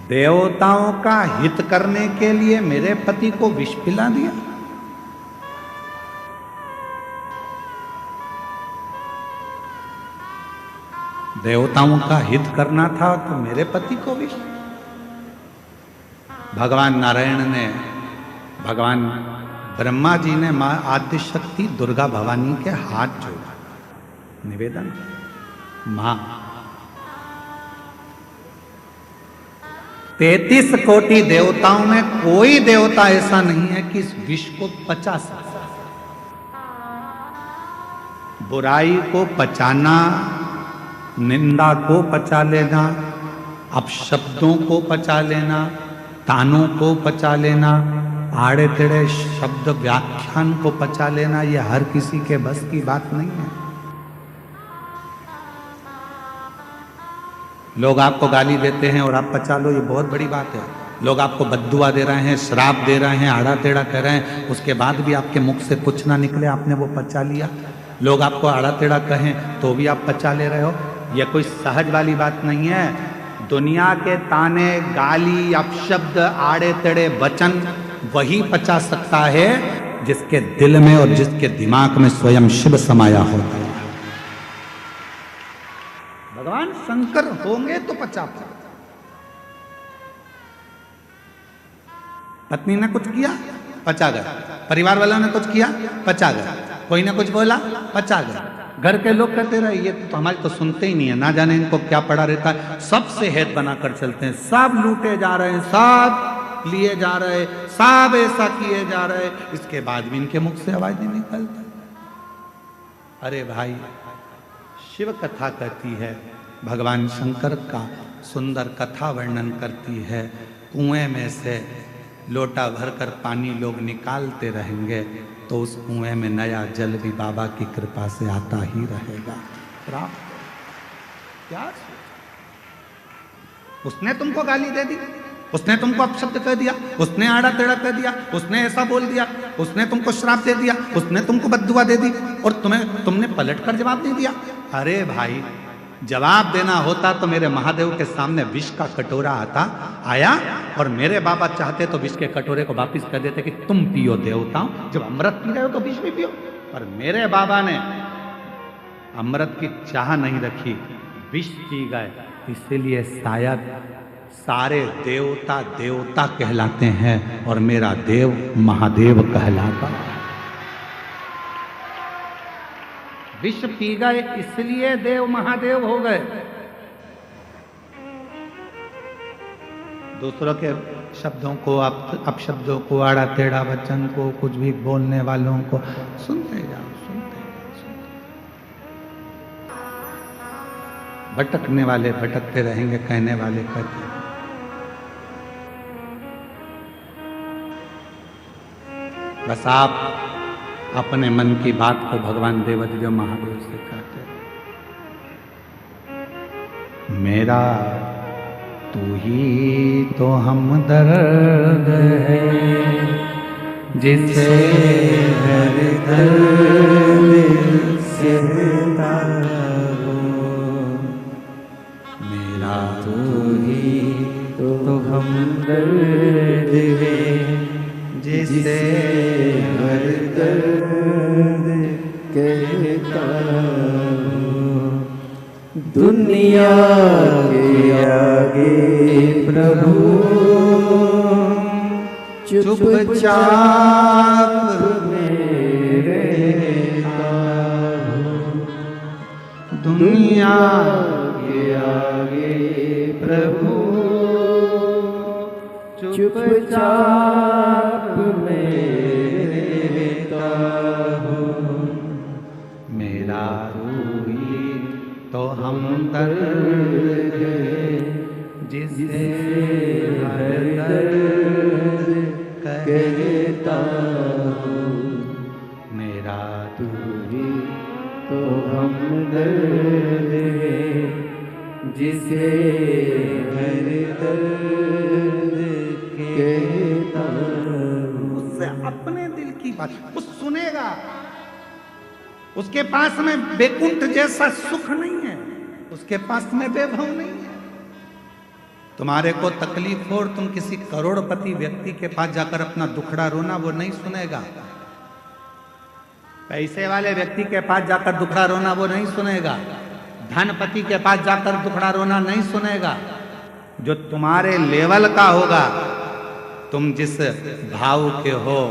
देवताओं का हित करने के लिए मेरे पति को विष पिला दिया। देवताओं का हित करना था तो मेरे पति को विष। भगवान नारायण ने, भगवान ब्रह्मा जी ने मां आद्य शक्ति दुर्गा भवानी के हाथ जोड़ा, निवेदन, मां 33 कोटि देवताओं में कोई देवता ऐसा नहीं है कि इस विष को पचा सकता। बुराई को पचाना, निंदा को पचा लेना, अपशब्दों को पचा लेना, तानों को पचा लेना, आड़े टेढ़े शब्द व्याख्यान को पचा लेना, यह हर किसी के बस की बात नहीं है। लोग आपको गाली देते हैं और आप पचा लो, ये बहुत बड़ी बात है। लोग आपको बद्दुआ दे रहे हैं, श्राप दे रहे हैं, आड़ा टेढ़ा कह रहे हैं, उसके बाद भी आपके मुख से कुछ ना निकले, आपने वो पचा लिया। लोग आपको आड़ा टेढ़ा कहें तो भी आप पचा ले रहे हो। यह कोई सहज वाली बात नहीं है। दुनिया के ताने, गाली, अपशब्द, आड़े टेढ़े वचन वही पचा सकता है जिसके दिल में और जिसके दिमाग में स्वयं शिव समाया होता है। भगवान शंकर होंगे तो पचा पाओ। पत्नी ने कुछ किया, पचा गया। परिवार वालों ने कुछ किया, पचा गया। कोई ने कुछ बोला, पचा गया। घर के लोग कहते रहे ये तो हमारे तो सुनते ही नहीं है, ना जाने इनको क्या पड़ा रहता है, सबसे हेत बनाकर चलते हैं, सब लूटे जा रहे हैं, सब लिए जा रहे, सब ऐसा किए जा रहे, इसके बाद भी इनके मुख से आवाज नहीं निकलता। अरे भाई, शिव कथा कहती है, भगवान शंकर का सुंदर कथा वर्णन करती है। कुएं में से लोटा भरकर पानी लोग निकालते रहेंगे तो उस कुएं में नया जल भी बाबा की कृपा से आता ही रहेगा। क्या उसने तुमको गाली दे दी, उसने तुमको अपशब्द कह दिया, उसने आड़ा टेढ़ा कह दिया, उसने ऐसा बोल दिया, उसने तुमको श्राप दे दिया, उसने तुमको बद्दुआ दे दी और तुमने पलट कर जवाब नहीं दिया। अरे भाई, जवाब देना होता तो मेरे महादेव के सामने विष का कटोरा आया और मेरे बाबा चाहते तो विष के कटोरे को वापिस कर देते कि तुम पियो देवताओं, जब अमृत पी रहे हो तो विष भी पियो। पर मेरे बाबा ने अमृत की चाह नहीं रखी, विष पी गए। इसीलिए शायद सारे देवता देवता कहलाते हैं और मेरा देव महादेव कहलाता। विष पी गए इसलिए देव महादेव हो गए। दूसरों के शब्दों को, अपशब्दों को, आड़ा टेढ़ा वचन को, कुछ भी बोलने वालों को सुनते जाओ, सुनते जाओ। भटकने वाले भटकते रहेंगे, कहने वाले कहते रहेंगे। बस आप अपने मन की बात को भगवान देवाधिदेव महादेव से कहते हैं, मेरा तू ही तो हमदर्द है जिसे हर दर्द सहता हूँ। मेरा तू ही तो हमदर्द है जिसे हर दर्द कहता हूँ। दुनिया के आगे प्रभु चुपचाप में रहता हूँ। दुनिया के आगे प्रभु चुपचाप में रहता हूँ। मेरा तू ही तो हमदर्द है जिसे हर दर्द कहता हूँ। मेरा तू ही तो हमदर्द है जिसे हर दर्द कहता हूँ। उससे अपने दिल की बात वो सुनेगा। उसके पास में बैकुंठ जैसा सुख नहीं है, उसके पास में वैभव नहीं है। तुम्हारे को तकलीफ हो और तुम किसी करोड़पति व्यक्ति के पास जाकर अपना दुखड़ा रोना, वो नहीं सुनेगा। पैसे वाले व्यक्ति के पास जाकर दुखड़ा रोना वो नहीं सुनेगा। धनपति के पास जाकर दुखड़ा रोना नहीं सुनेगा। जो तुम्हारे लेवल का होगा, तुम जिस भाव के हो,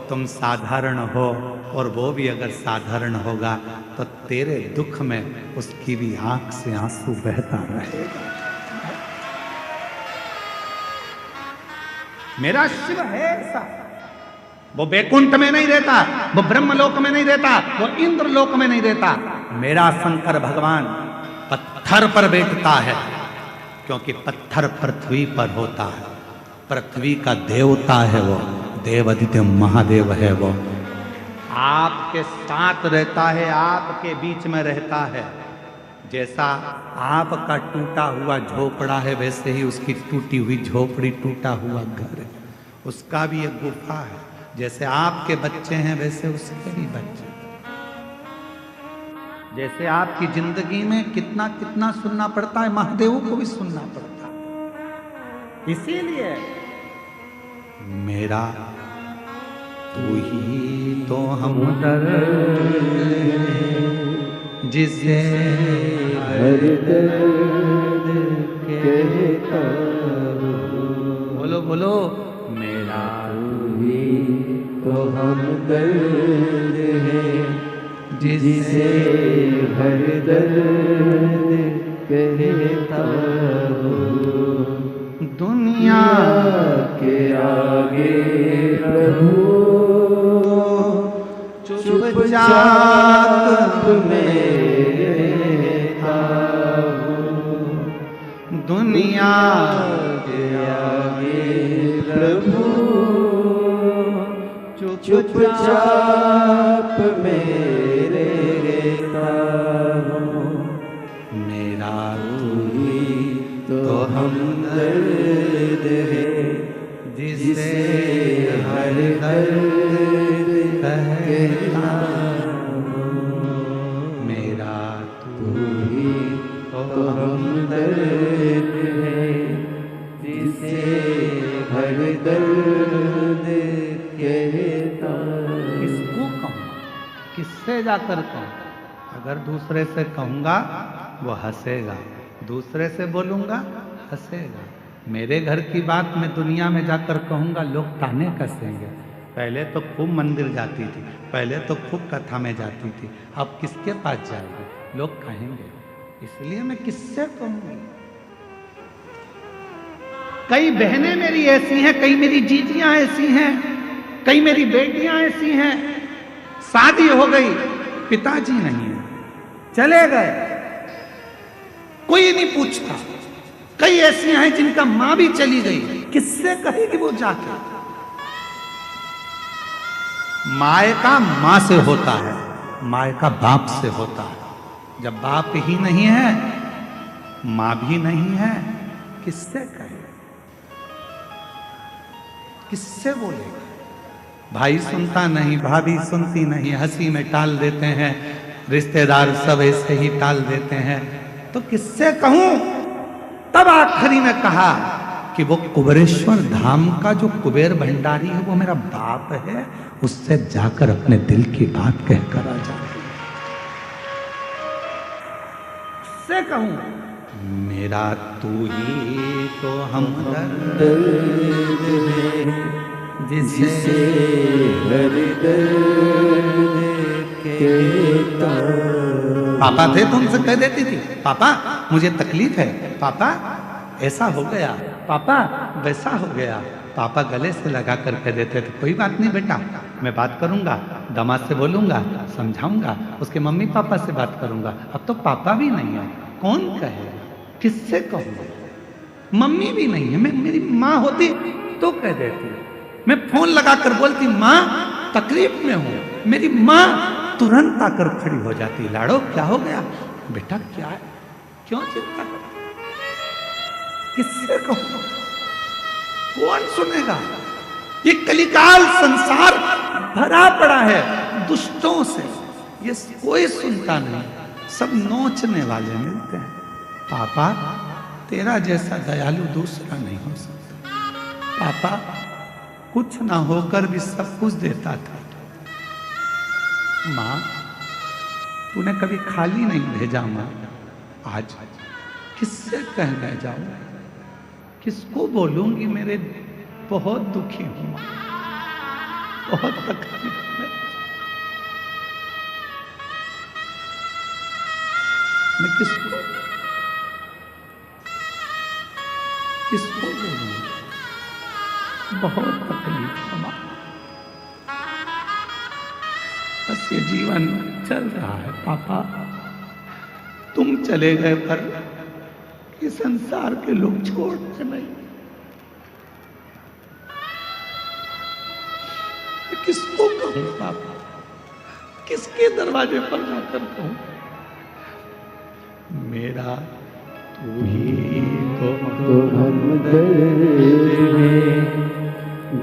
तुम साधारण हो और वो भी अगर साधारण होगा तो तेरे दुख में उसकी भी आंख से आंसू बहता रहेगा। मेरा शिव है ऐसा, वो बैकुंठ में नहीं रहता, वो ब्रह्मलोक में नहीं रहता, वो इंद्रलोक में नहीं रहता। मेरा शंकर भगवान पत्थर पर बैठता है, क्योंकि पत्थर पृथ्वी पर होता है। पृथ्वी का देवता है वो, देवाधिदेव महादेव है वो। आपके साथ रहता है, आपके बीच में रहता है। जैसा आपका टूटा हुआ झोपड़ा है वैसे ही उसकी टूटी हुई झोपड़ी, टूटा हुआ घर है, उसका भी एक गुफा है। जैसे आपके बच्चे हैं वैसे उसके भी बच्चे। जैसे आपकी जिंदगी में कितना कितना सुनना पड़ता है, महादेव को भी सुनना पड़ता है। इसीलिए मेरा तू ही तो हमदर्द जिसे हर दर्द कहता हूँ। बोलो बोलो, मेरा तू ही तो हमदर्द है जिसे हर दर्द कहता हूँ। दुनिया के आगे प्रभु चुपचाप में रहता हूँ। दुनिया के आगे प्रभु चुपचाप में रहता हूँ। मेरा तू ही तो हमदर्द है जिसे हर दर्द कहता हूँ। मेरा तू ही तो हमदर्द है जिसे हर दर्द कहता हूँ। किसको कहूँ, किससे जाकर कहूँ? अगर दूसरे से कहूँगा वो हंसेगा, दूसरे से बोलूँगा हंसेगा। मेरे घर की बात मैं दुनिया में जाकर कहूँगा लोग ताने कसेंगे। पहले तो खूब मंदिर जाती थी, पहले तो खूब कथा में जाती थी, अब किसके पास जाएगी? लोग कहेंगे। इसलिए मैं किससे कहूँगी? कई बहनें मेरी ऐसी हैं, कई मेरी जीजियां ऐसी हैं, कई मेरी बेटियां ऐसी हैं, शादी हो गई, पिताजी नहीं है, चले गए, कोई नहीं पूछता। कई ऐसी हैं जिनका मां भी चली गई, किससे कहेगी वो जाके? मायका मां से होता है, मायका बाप से होता है। जब बाप ही नहीं है, मां भी नहीं है, किससे कहे, किससे बोलेगा? भाई सुनता नहीं, भाभी सुनती नहीं, हंसी में टाल देते हैं, रिश्तेदार सब ऐसे ही टाल देते हैं, तो किससे कहूं? तब आखिरी में कहा कि वो कुबेरेश्वर धाम का जो कुबेर भंडारी है वो मेरा बाप है, उससे जाकर अपने दिल की बात कहकर आ जा। किससे कहूं? मेरा तू ही तो हमदर्द जिसे हर दर्द कहता हूँ। पापा थे तो उनसे कह देती थी, पापा मुझे तकलीफ है, पापा ऐसा हो गया, पापा वैसा हो गया। पापा गले से लगा कर कह देते थे, कोई बात नहीं बेटा, मैं बात करूंगा, दामाद से बोलूंगा, समझाऊंगा, उसके मम्मी पापा से बात करूंगा। अब तो पापा भी नहीं है, कौन कहे, किससे कहूँ? मम्मी भी नहीं है, मैं मेरी माँ होती तो कह देती, मैं फोन लगाकर बोलती माँ तकलीफ में हूँ, मेरी माँ तुरंत आकर खड़ी हो जाती, लाड़ो क्या हो गया बेटा, क्या है, क्यों चिंता कर, किससे कहूँ? कौन सुनेगा? ये कलिकाल संसार भरा पड़ा है दुष्टों से, ये कोई सुनता नहीं, सब नोचने वाले मिलते हैं। पापा तेरा जैसा दयालु दूसरा नहीं हो सकता, पापा कुछ ना होकर भी सब कुछ देता था। माँ तूने कभी खाली नहीं भेजा माँ, आज किससे कहने जाऊं, किसको बोलूंगी? मेरे बहुत दुखी हूं, बहुत तकलीफ में, मैं किसको बोलूं? बहुत तकलीफ है, बस ये जीवन चल रहा है। पापा तुम चले गए पर ये संसार के लोग छोड़ते नहीं, मैं किसको कहूं पापा, किसके दरवाजे पर जाकर कहूं? मेरा तू ही तो हमदर्द है,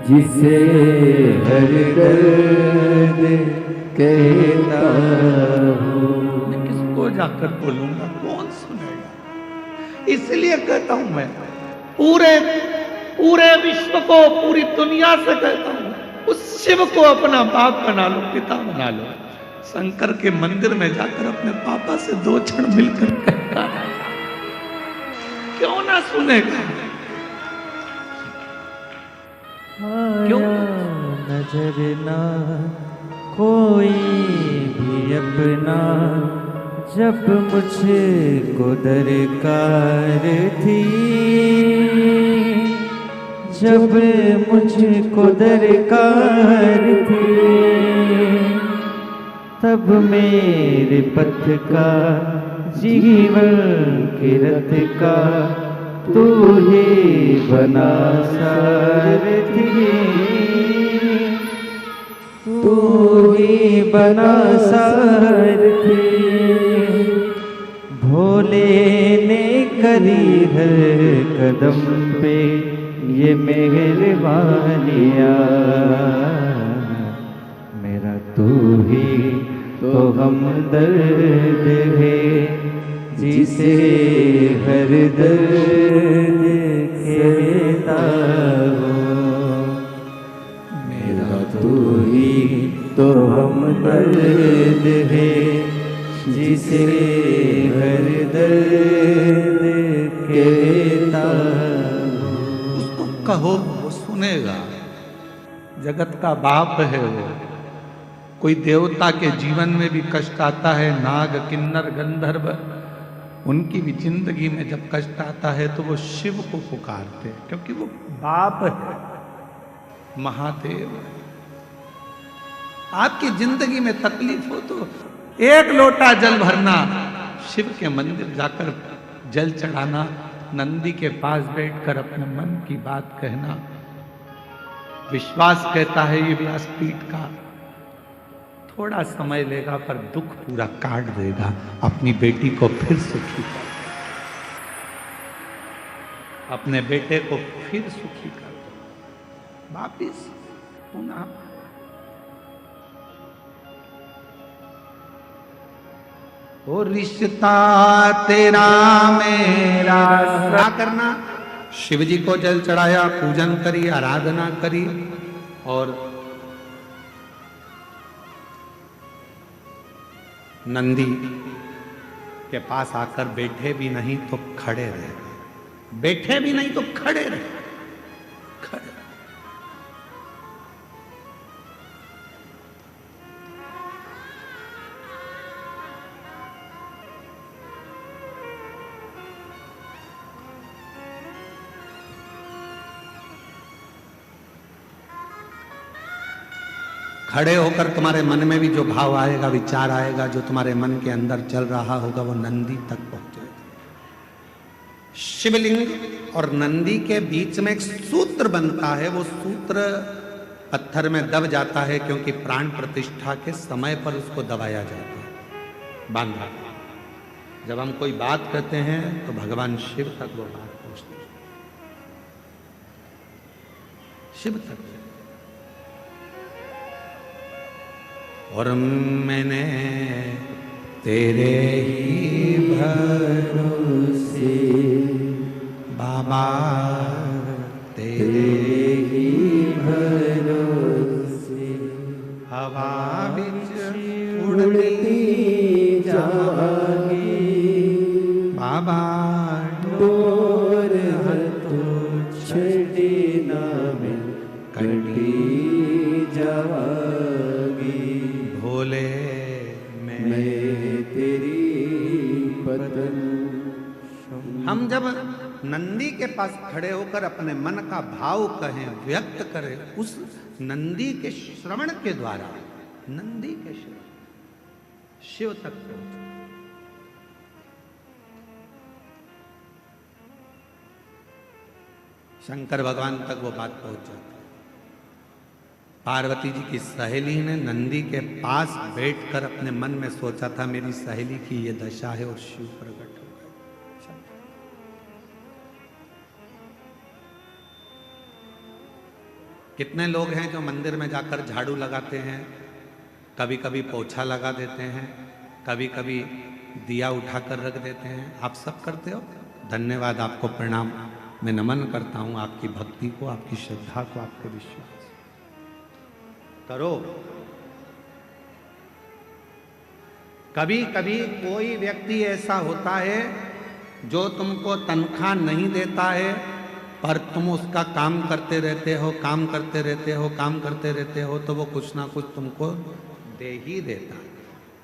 जिसे हर दर्द कहता हूँ। मैं किसको जाकर बोलूंगा, कौन सुनेगा? इसलिए कहता हूं मैं पूरे पूरे विश्व को, पूरी दुनिया से कहता हूं, उस शिव को अपना बाप बना लो, पिता बना लो। शंकर के मंदिर में जाकर अपने पापा से 2 क्षण मिलकर कहता है, क्यों ना सुनेगा? क्यों? नजर ना कोई भी अपना, जब मुझको दरकार थी, जब मुझको दरकार थी, तब मेरे पथ का, जीवन के रथ का तू ही बना सारथी, तू ही बना सारथी। भोले ने करी हर कदम पे ये मेहरबानियाँ, मेरा तू ही तो हमदर्द है, जिसे हर दर्द कहता हूँ। मेरा तू ही तो हमदर्द है, जिसे हर दर्द कहता हूँ। उसको कहो, वो सुनेगा। जगत का बाप है वो। कोई देवता के जीवन में भी कष्ट आता है, नाग किन्नर गंधर्व, उनकी भी जिंदगी में जब कष्ट आता है तो वो शिव को पुकारते हैं, क्योंकि वो बाप है, महादेव है। आपकी जिंदगी में तकलीफ हो तो 1 लोटा जल भरना, शिव के मंदिर जाकर जल चढ़ाना, नंदी के पास बैठकर अपने मन की बात कहना। विश्वास कहता है ये व्यासपीठ का थोड़ा समय लेगा पर दुख पूरा काट देगा, अपनी बेटी को फिर सुखी कर, अपने बेटे को फिर सुखी कर दो, वापिस पुनः। ओ रिश्ता तेरा मेरा क्या करना, शिव जी को जल चढ़ाया, पूजन करी, आराधना करी, और नंदी के पास आकर बैठे भी नहीं तो खड़े रहे, बैठे भी नहीं तो खड़े रहे, खड़े। खड़े होकर तुम्हारे मन में भी जो भाव आएगा, विचार आएगा, जो तुम्हारे मन के अंदर चल रहा होगा, वो नंदी तक पहुंचेगा। शिवलिंग और नंदी के बीच में एक सूत्र बनता है, वो सूत्र पत्थर में दब जाता है, क्योंकि प्राण प्रतिष्ठा के समय पर उसको दबाया जाता है, बांधा। जब हम कोई बात कहते हैं तो भगवान शिव तक वो बात पहुंचती है, शिव तक। और मैंने तेरे ही भरोसे बाबा, तेरे ही भरोसे हवा बिच उड़ती जागी, बाबा डोर हाथों छड़ी ना में कटी जागी, भोले मैं तेरी बदन। हम जब नंदी के पास खड़े होकर अपने मन का भाव कहें, व्यक्त करें, उस नंदी के श्रवण के द्वारा, नंदी के शिव तक पहुंचे। शंकर भगवान तक वो बात पहुंच जाती। पार्वती जी की सहेली ने नंदी के पास बैठकर अपने मन में सोचा था, मेरी सहेली की ये दशा है, और शिव प्रकट हुए। कितने लोग हैं जो मंदिर में जाकर झाड़ू लगाते हैं, कभी कभी पोछा लगा देते हैं, कभी कभी दिया उठाकर रख देते हैं। आप सब करते हो, धन्यवाद, आपको प्रणाम। मैं नमन करता हूं आपकी भक्ति को, आपकी श्रद्धा को, आपके विश्वास करो। कभी कभी कोई व्यक्ति ऐसा होता है जो तुमको तनख्वाह नहीं देता है, पर तुम उसका काम करते रहते हो, काम करते रहते हो, काम करते रहते हो, तो वो कुछ ना कुछ तुमको दे ही देता है।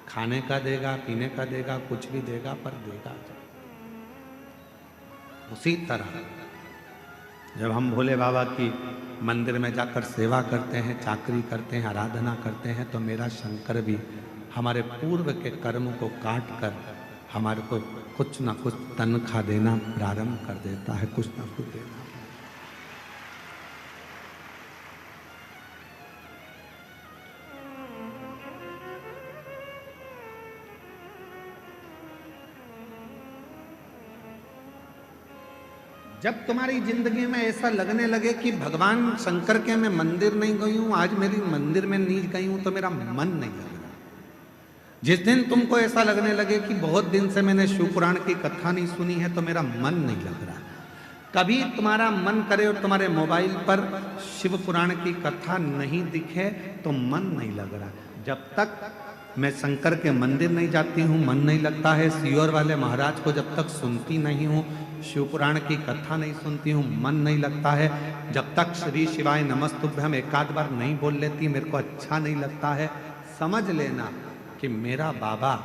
खाने का देगा, पीने का देगा, कुछ भी देगा, पर देगा। उसी तरह जब हम भोले बाबा की मंदिर में जाकर सेवा करते हैं, चाकरी करते हैं, आराधना करते हैं, तो मेरा शंकर भी हमारे पूर्व के कर्म को काट कर हमारे को कुछ ना कुछ तनख्वाह देना प्रारंभ कर देता है, कुछ ना कुछ देना। जब तुम्हारी जिंदगी में ऐसा लगने लगे कि भगवान शंकर के मैं मंदिर नहीं गई हूं, आज मेरी मंदिर में नहीं गई हूं, तो मेरा मन नहीं लग रहा। जिस दिन तुमको ऐसा लगने लगे कि बहुत दिन से मैंने शिव पुराण की कथा नहीं सुनी है, तो मेरा मन नहीं लग रहा। कभी तुम्हारा मन करे और तुम्हारे मोबाइल पर शिव पुराण की कथा नहीं दिखे तो मन नहीं लग रहा। जब तक मैं शंकर के मंदिर नहीं जाती हूँ मन नहीं लगता है। सीहोर वाले महाराज को जब तक सुनती नहीं हूँ, शिव पुराण की कथा नहीं सुनती हूँ, मन नहीं लगता है। जब तक श्री शिवाय नमस्तुभ्यम एकाध बार नहीं बोल लेती, मेरे को अच्छा नहीं लगता है। समझ लेना कि मेरा बाबा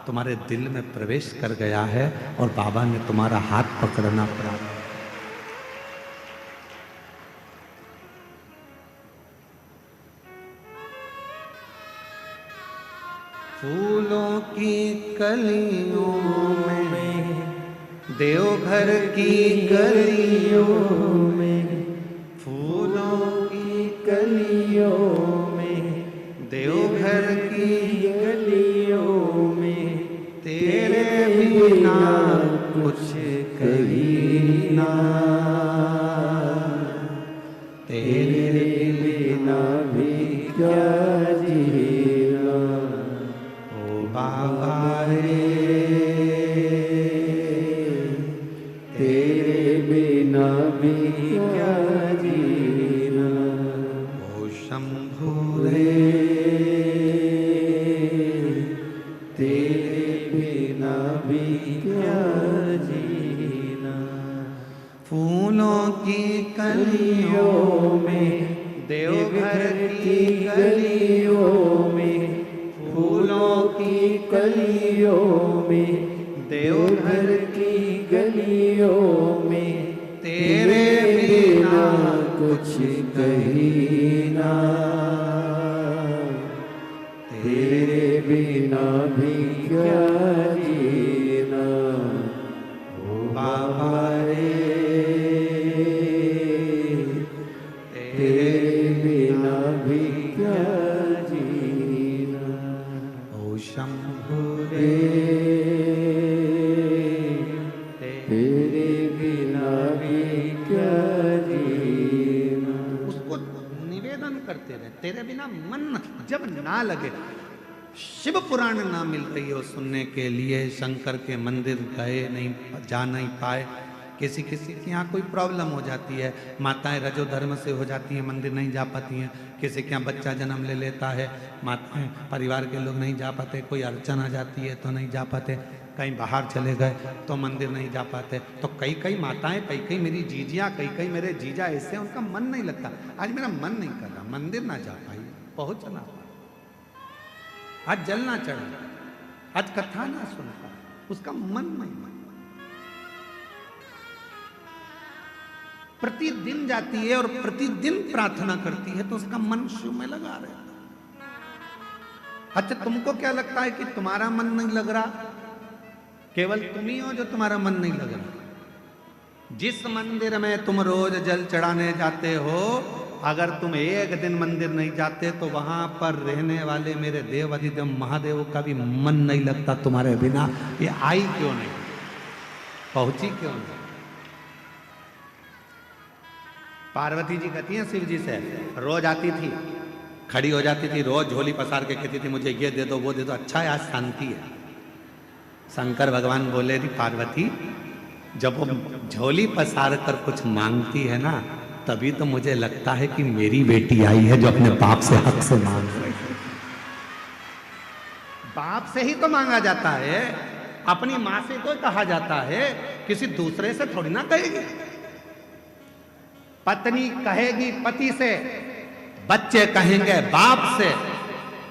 तुम्हारे दिल में प्रवेश कर गया है और बाबा ने तुम्हारा हाथ पकड़ना पड़ा। फूलों की कलियों में, देवघर की गलियों में, फूलों की कलियों में, देवघर की गलियों में, तेरे बिना कुछ कहीं ना, तेरे बिना भी क्या जीना। ओ बाबा रे, तेरे बिना भी क्या जीना। ओ शंभू रे, तेरे बिना भी क्या जीना। फूलों की कलियों में, देवघर की गलियों में, फूलों की कलियों में, देवघर की गलियों में, तेरे बिना कुछ कहीं ना, तेरे बिना भी क्या जीना। ओ बाबा रे, तेरे बिना भी क्या जीना। ओ शंभू रे, तेरे बिना भी क्या जीना। उसको निवेदन करते रहे, तेरे बिना मन जब ना लगे, शिव पुराण ना मिल रही हो सुनने के लिए, शंकर के मंदिर गए नहीं, जा नहीं पाए, किसी किसी के यहाँ कोई प्रॉब्लम हो जाती है, माताएं रजो धर्म से हो जाती हैं, मंदिर नहीं जा पाती हैं, किसी के यहाँ बच्चा जन्म ले लेता है, माताएं परिवार के लोग नहीं जा पाते, कोई अड़चन आ जाती है तो नहीं जा पाते, कहीं बाहर चले गए तो मंदिर नहीं जा पाते। तो कई कई माताएं, कई कई मेरी जीजियाँ, कई कई मेरे जीजा ऐसे, उनका मन नहीं लगता। आज मेरा मन नहीं कर रहा, मंदिर ना जा पाई, पहुँचना पाई, आज जल ना चढ़ा, आज कथा ना सुन पाए, उसका मन नहीं। प्रतिदिन जाती है और प्रतिदिन प्रार्थना करती है तो उसका मन शिव में लगा रहता है। अच्छा, तुमको क्या लगता है कि तुम्हारा मन नहीं लग रहा? केवल तुम ही हो जो तुम्हारा मन नहीं लग रहा। जिस मंदिर में तुम रोज जल चढ़ाने जाते हो, अगर तुम एक दिन मंदिर नहीं जाते तो वहां पर रहने वाले मेरे देव अधिदेव महादेव का भी मन नहीं लगता तुम्हारे बिना। ये आई क्यों नहीं, पहुंची क्यों नहीं? पार्वती जी कहती हैं शिव जी से, रोज आती थी, खड़ी हो जाती थी, रोज झोली पसार के कहती थी मुझे ये दे दो वो दे दो, अच्छा है आज शांति है। शंकर भगवान बोले थी पार्वती जब वो झोली पसार कर कुछ मांगती है ना, तभी तो मुझे लगता है कि मेरी बेटी आई है जो अपने बाप से हक से मांग रही है। बाप से ही तो मांगा जाता है, अपनी मां से तो कहा जाता है, किसी दूसरे से थोड़ी ना कहेगी। पत्नी कहेगी पति से, बच्चे कहेंगे बाप से,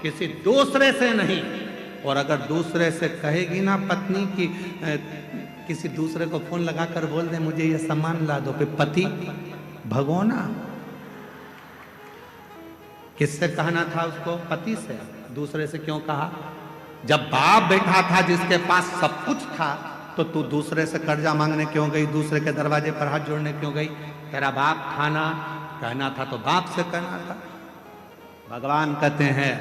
किसी दूसरे से नहीं। और अगर दूसरे से कहेगी ना पत्नी की, किसी दूसरे को फोन लगाकर बोल दे मुझे ये सामान ला दो, फिर पति भगोना। किससे कहना था उसको? पति से। दूसरे से क्यों कहा? जब बाप बैठा था जिसके पास सब कुछ था, तो तू दूसरे से कर्जा मांगने क्यों गई? दूसरे के दरवाजे पर हाथ जोड़ने क्यों गई? तेरा बाप था ना, कहना था तो बाप से कहना था। भगवान कहते हैं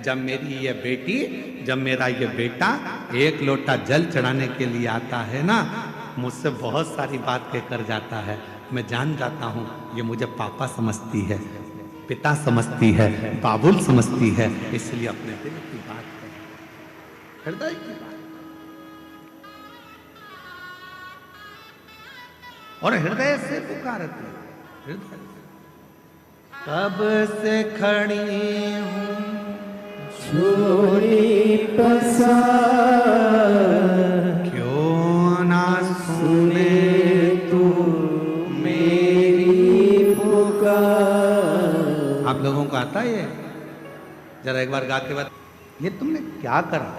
जब मेरी ये बेटी, जब मेरा ये बेटा एक लोटा जल चढ़ाने के लिए आता है ना, मुझसे बहुत सारी बात कहकर जाता है, मैं जान जाता हूँ ये मुझे पापा समझती है, पिता समझती है, बाबुल समझती है, इसलिए अपने दिल की बात है, हृदय की बात। और हृदय से पुकारती है, हृदय। कब से खड़ी हूँ झोली पसार, क्यों ना सुने तू मेरी पुकार। आप लोगों को आता है ये? जरा एक बार गा के बाद, ये तुमने क्या करा?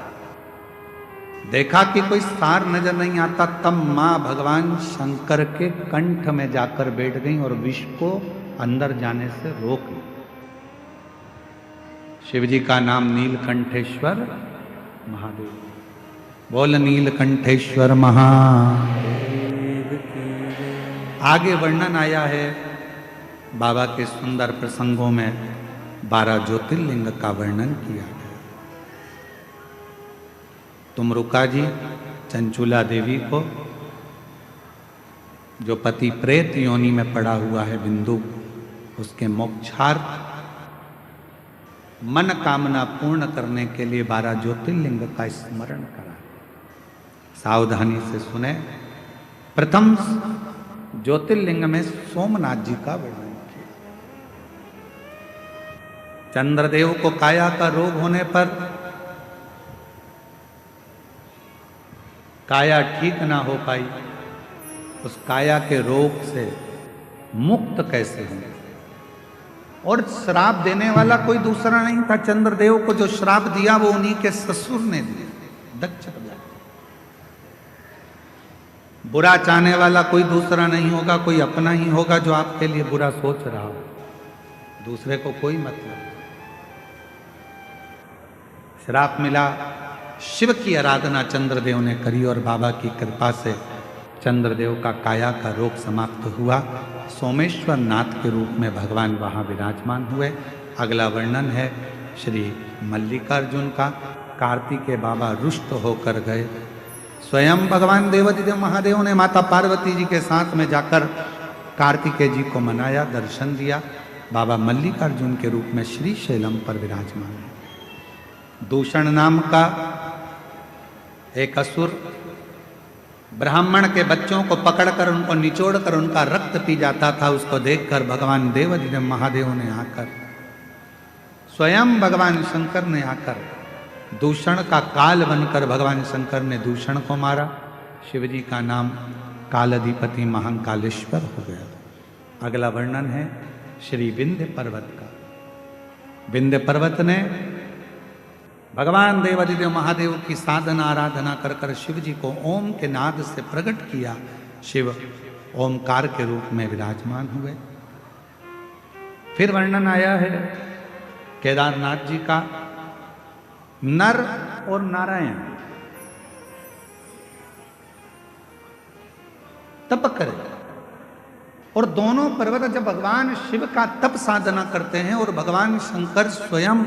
देखा कि कोई सार नजर नहीं आता, तब मां भगवान शंकर के कंठ में जाकर बैठ गई और विष को अंदर जाने से रोक ली। शिव जी का नाम नीलकंठेश्वर महादेव। बोल नीलकंठेश्वर महादेव की। आगे वर्णन आया है बाबा के सुंदर प्रसंगों में 12 ज्योतिर्लिंग का वर्णन किया गया। तुमरुका जी चंचुला देवी को, जो पति प्रेत योनि में पड़ा हुआ है बिंदु, उसके मोक्षार्थ मन कामना पूर्ण करने के लिए 12 ज्योतिर्लिंग का स्मरण करा। सावधानी से सुने। प्रथम ज्योतिर्लिंग में सोमनाथ जी का वर्णन किया। चंद्रदेव को काया का रोग होने पर काया ठीक ना हो पाई, उस काया के रोग से मुक्त कैसे होंगे? और श्राप देने वाला कोई दूसरा नहीं था। चंद्रदेव को जो श्राप दिया वो उन्हीं के ससुर ने दिया, दक्ष प्रजापति। बुरा चाहने वाला कोई दूसरा नहीं होगा, कोई अपना ही होगा जो आपके लिए बुरा सोच रहा हो, दूसरे को कोई मतलब नहीं। श्राप मिला, शिव की आराधना चंद्रदेव ने करी और बाबा की कृपा से चंद्रदेव का काया का रोग समाप्त हुआ। सोमेश्वर नाथ के रूप में भगवान वहाँ विराजमान हुए। अगला वर्णन है श्री मल्लिकार्जुन का। कार्तिकेय बाबा रुष्ट होकर गए। स्वयं भगवान देवादिदेव महादेव ने माता पार्वती जी के साथ में जाकर कार्तिकेय जी को मनाया, दर्शन दिया। बाबा मल्लिकार्जुन के रूप में श्री शैलम पर विराजमान है। दूषण नाम का एक असुर ब्राह्मण के बच्चों को पकड़कर उनको निचोड़कर उनका रक्त पी जाता था। उसको देखकर भगवान देवादिदेव महादेव ने आकर, स्वयं भगवान शंकर ने आकर दूषण का काल बनकर भगवान शंकर ने दूषण को मारा। शिव जी का नाम कालाधिपति महाकालेश्वर हो गया। अगला वर्णन है श्री विंध्य पर्वत का। विंध्य पर्वत ने भगवान देवादिदेव महादेव की साधना आराधना कर कर शिव जी को ओम के नाद से प्रकट किया। शिव ओमकार के रूप में विराजमान हुए। फिर वर्णन आया है केदारनाथ जी का। नर और नारायण तप करे, और दोनों पर्वत जब भगवान शिव का तप साधना करते हैं और भगवान शंकर स्वयं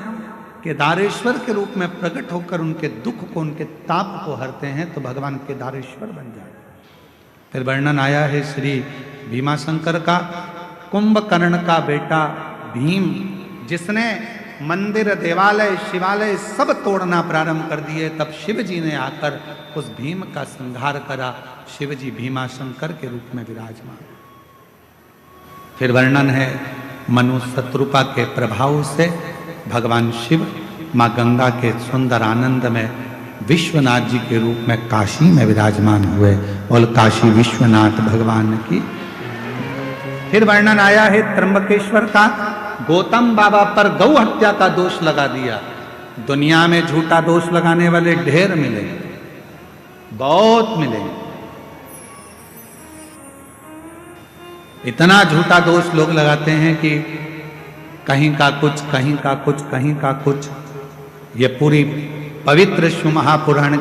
केदारेश्वर के रूप में प्रकट होकर उनके दुख को, उनके ताप को हरते हैं, तो भगवान केदारेश्वर बन जाए। फिर वर्णन आया है श्री भीमाशंकर का। कुंभकर्ण का बेटा भीम, जिसने मंदिर, देवालय, शिवालय सब तोड़ना प्रारंभ कर दिए, तब शिव जी ने आकर उस भीम का संहार करा। शिव जी भीमाशंकर के रूप में विराजमान। फिर वर्णन है मनु शत्रुपा के प्रभाव से भगवान शिव मां गंगा के सुंदर आनंद में विश्वनाथ जी के रूप में काशी में विराजमान हुए। और काशी विश्वनाथ भगवान की। फिर वर्णन आया है त्र्यंबकेश्वर का, गौतम बाबा पर गौ हत्या का दोष लगा दिया। दुनिया में झूठा दोष लगाने वाले ढेर मिलेंगे, बहुत मिलेंगे। इतना झूठा दोष लोग लगाते हैं कि कहीं का कुछ, कहीं का कुछ, कहीं का कुछ। ये पूरी पवित्र शिव महापुराण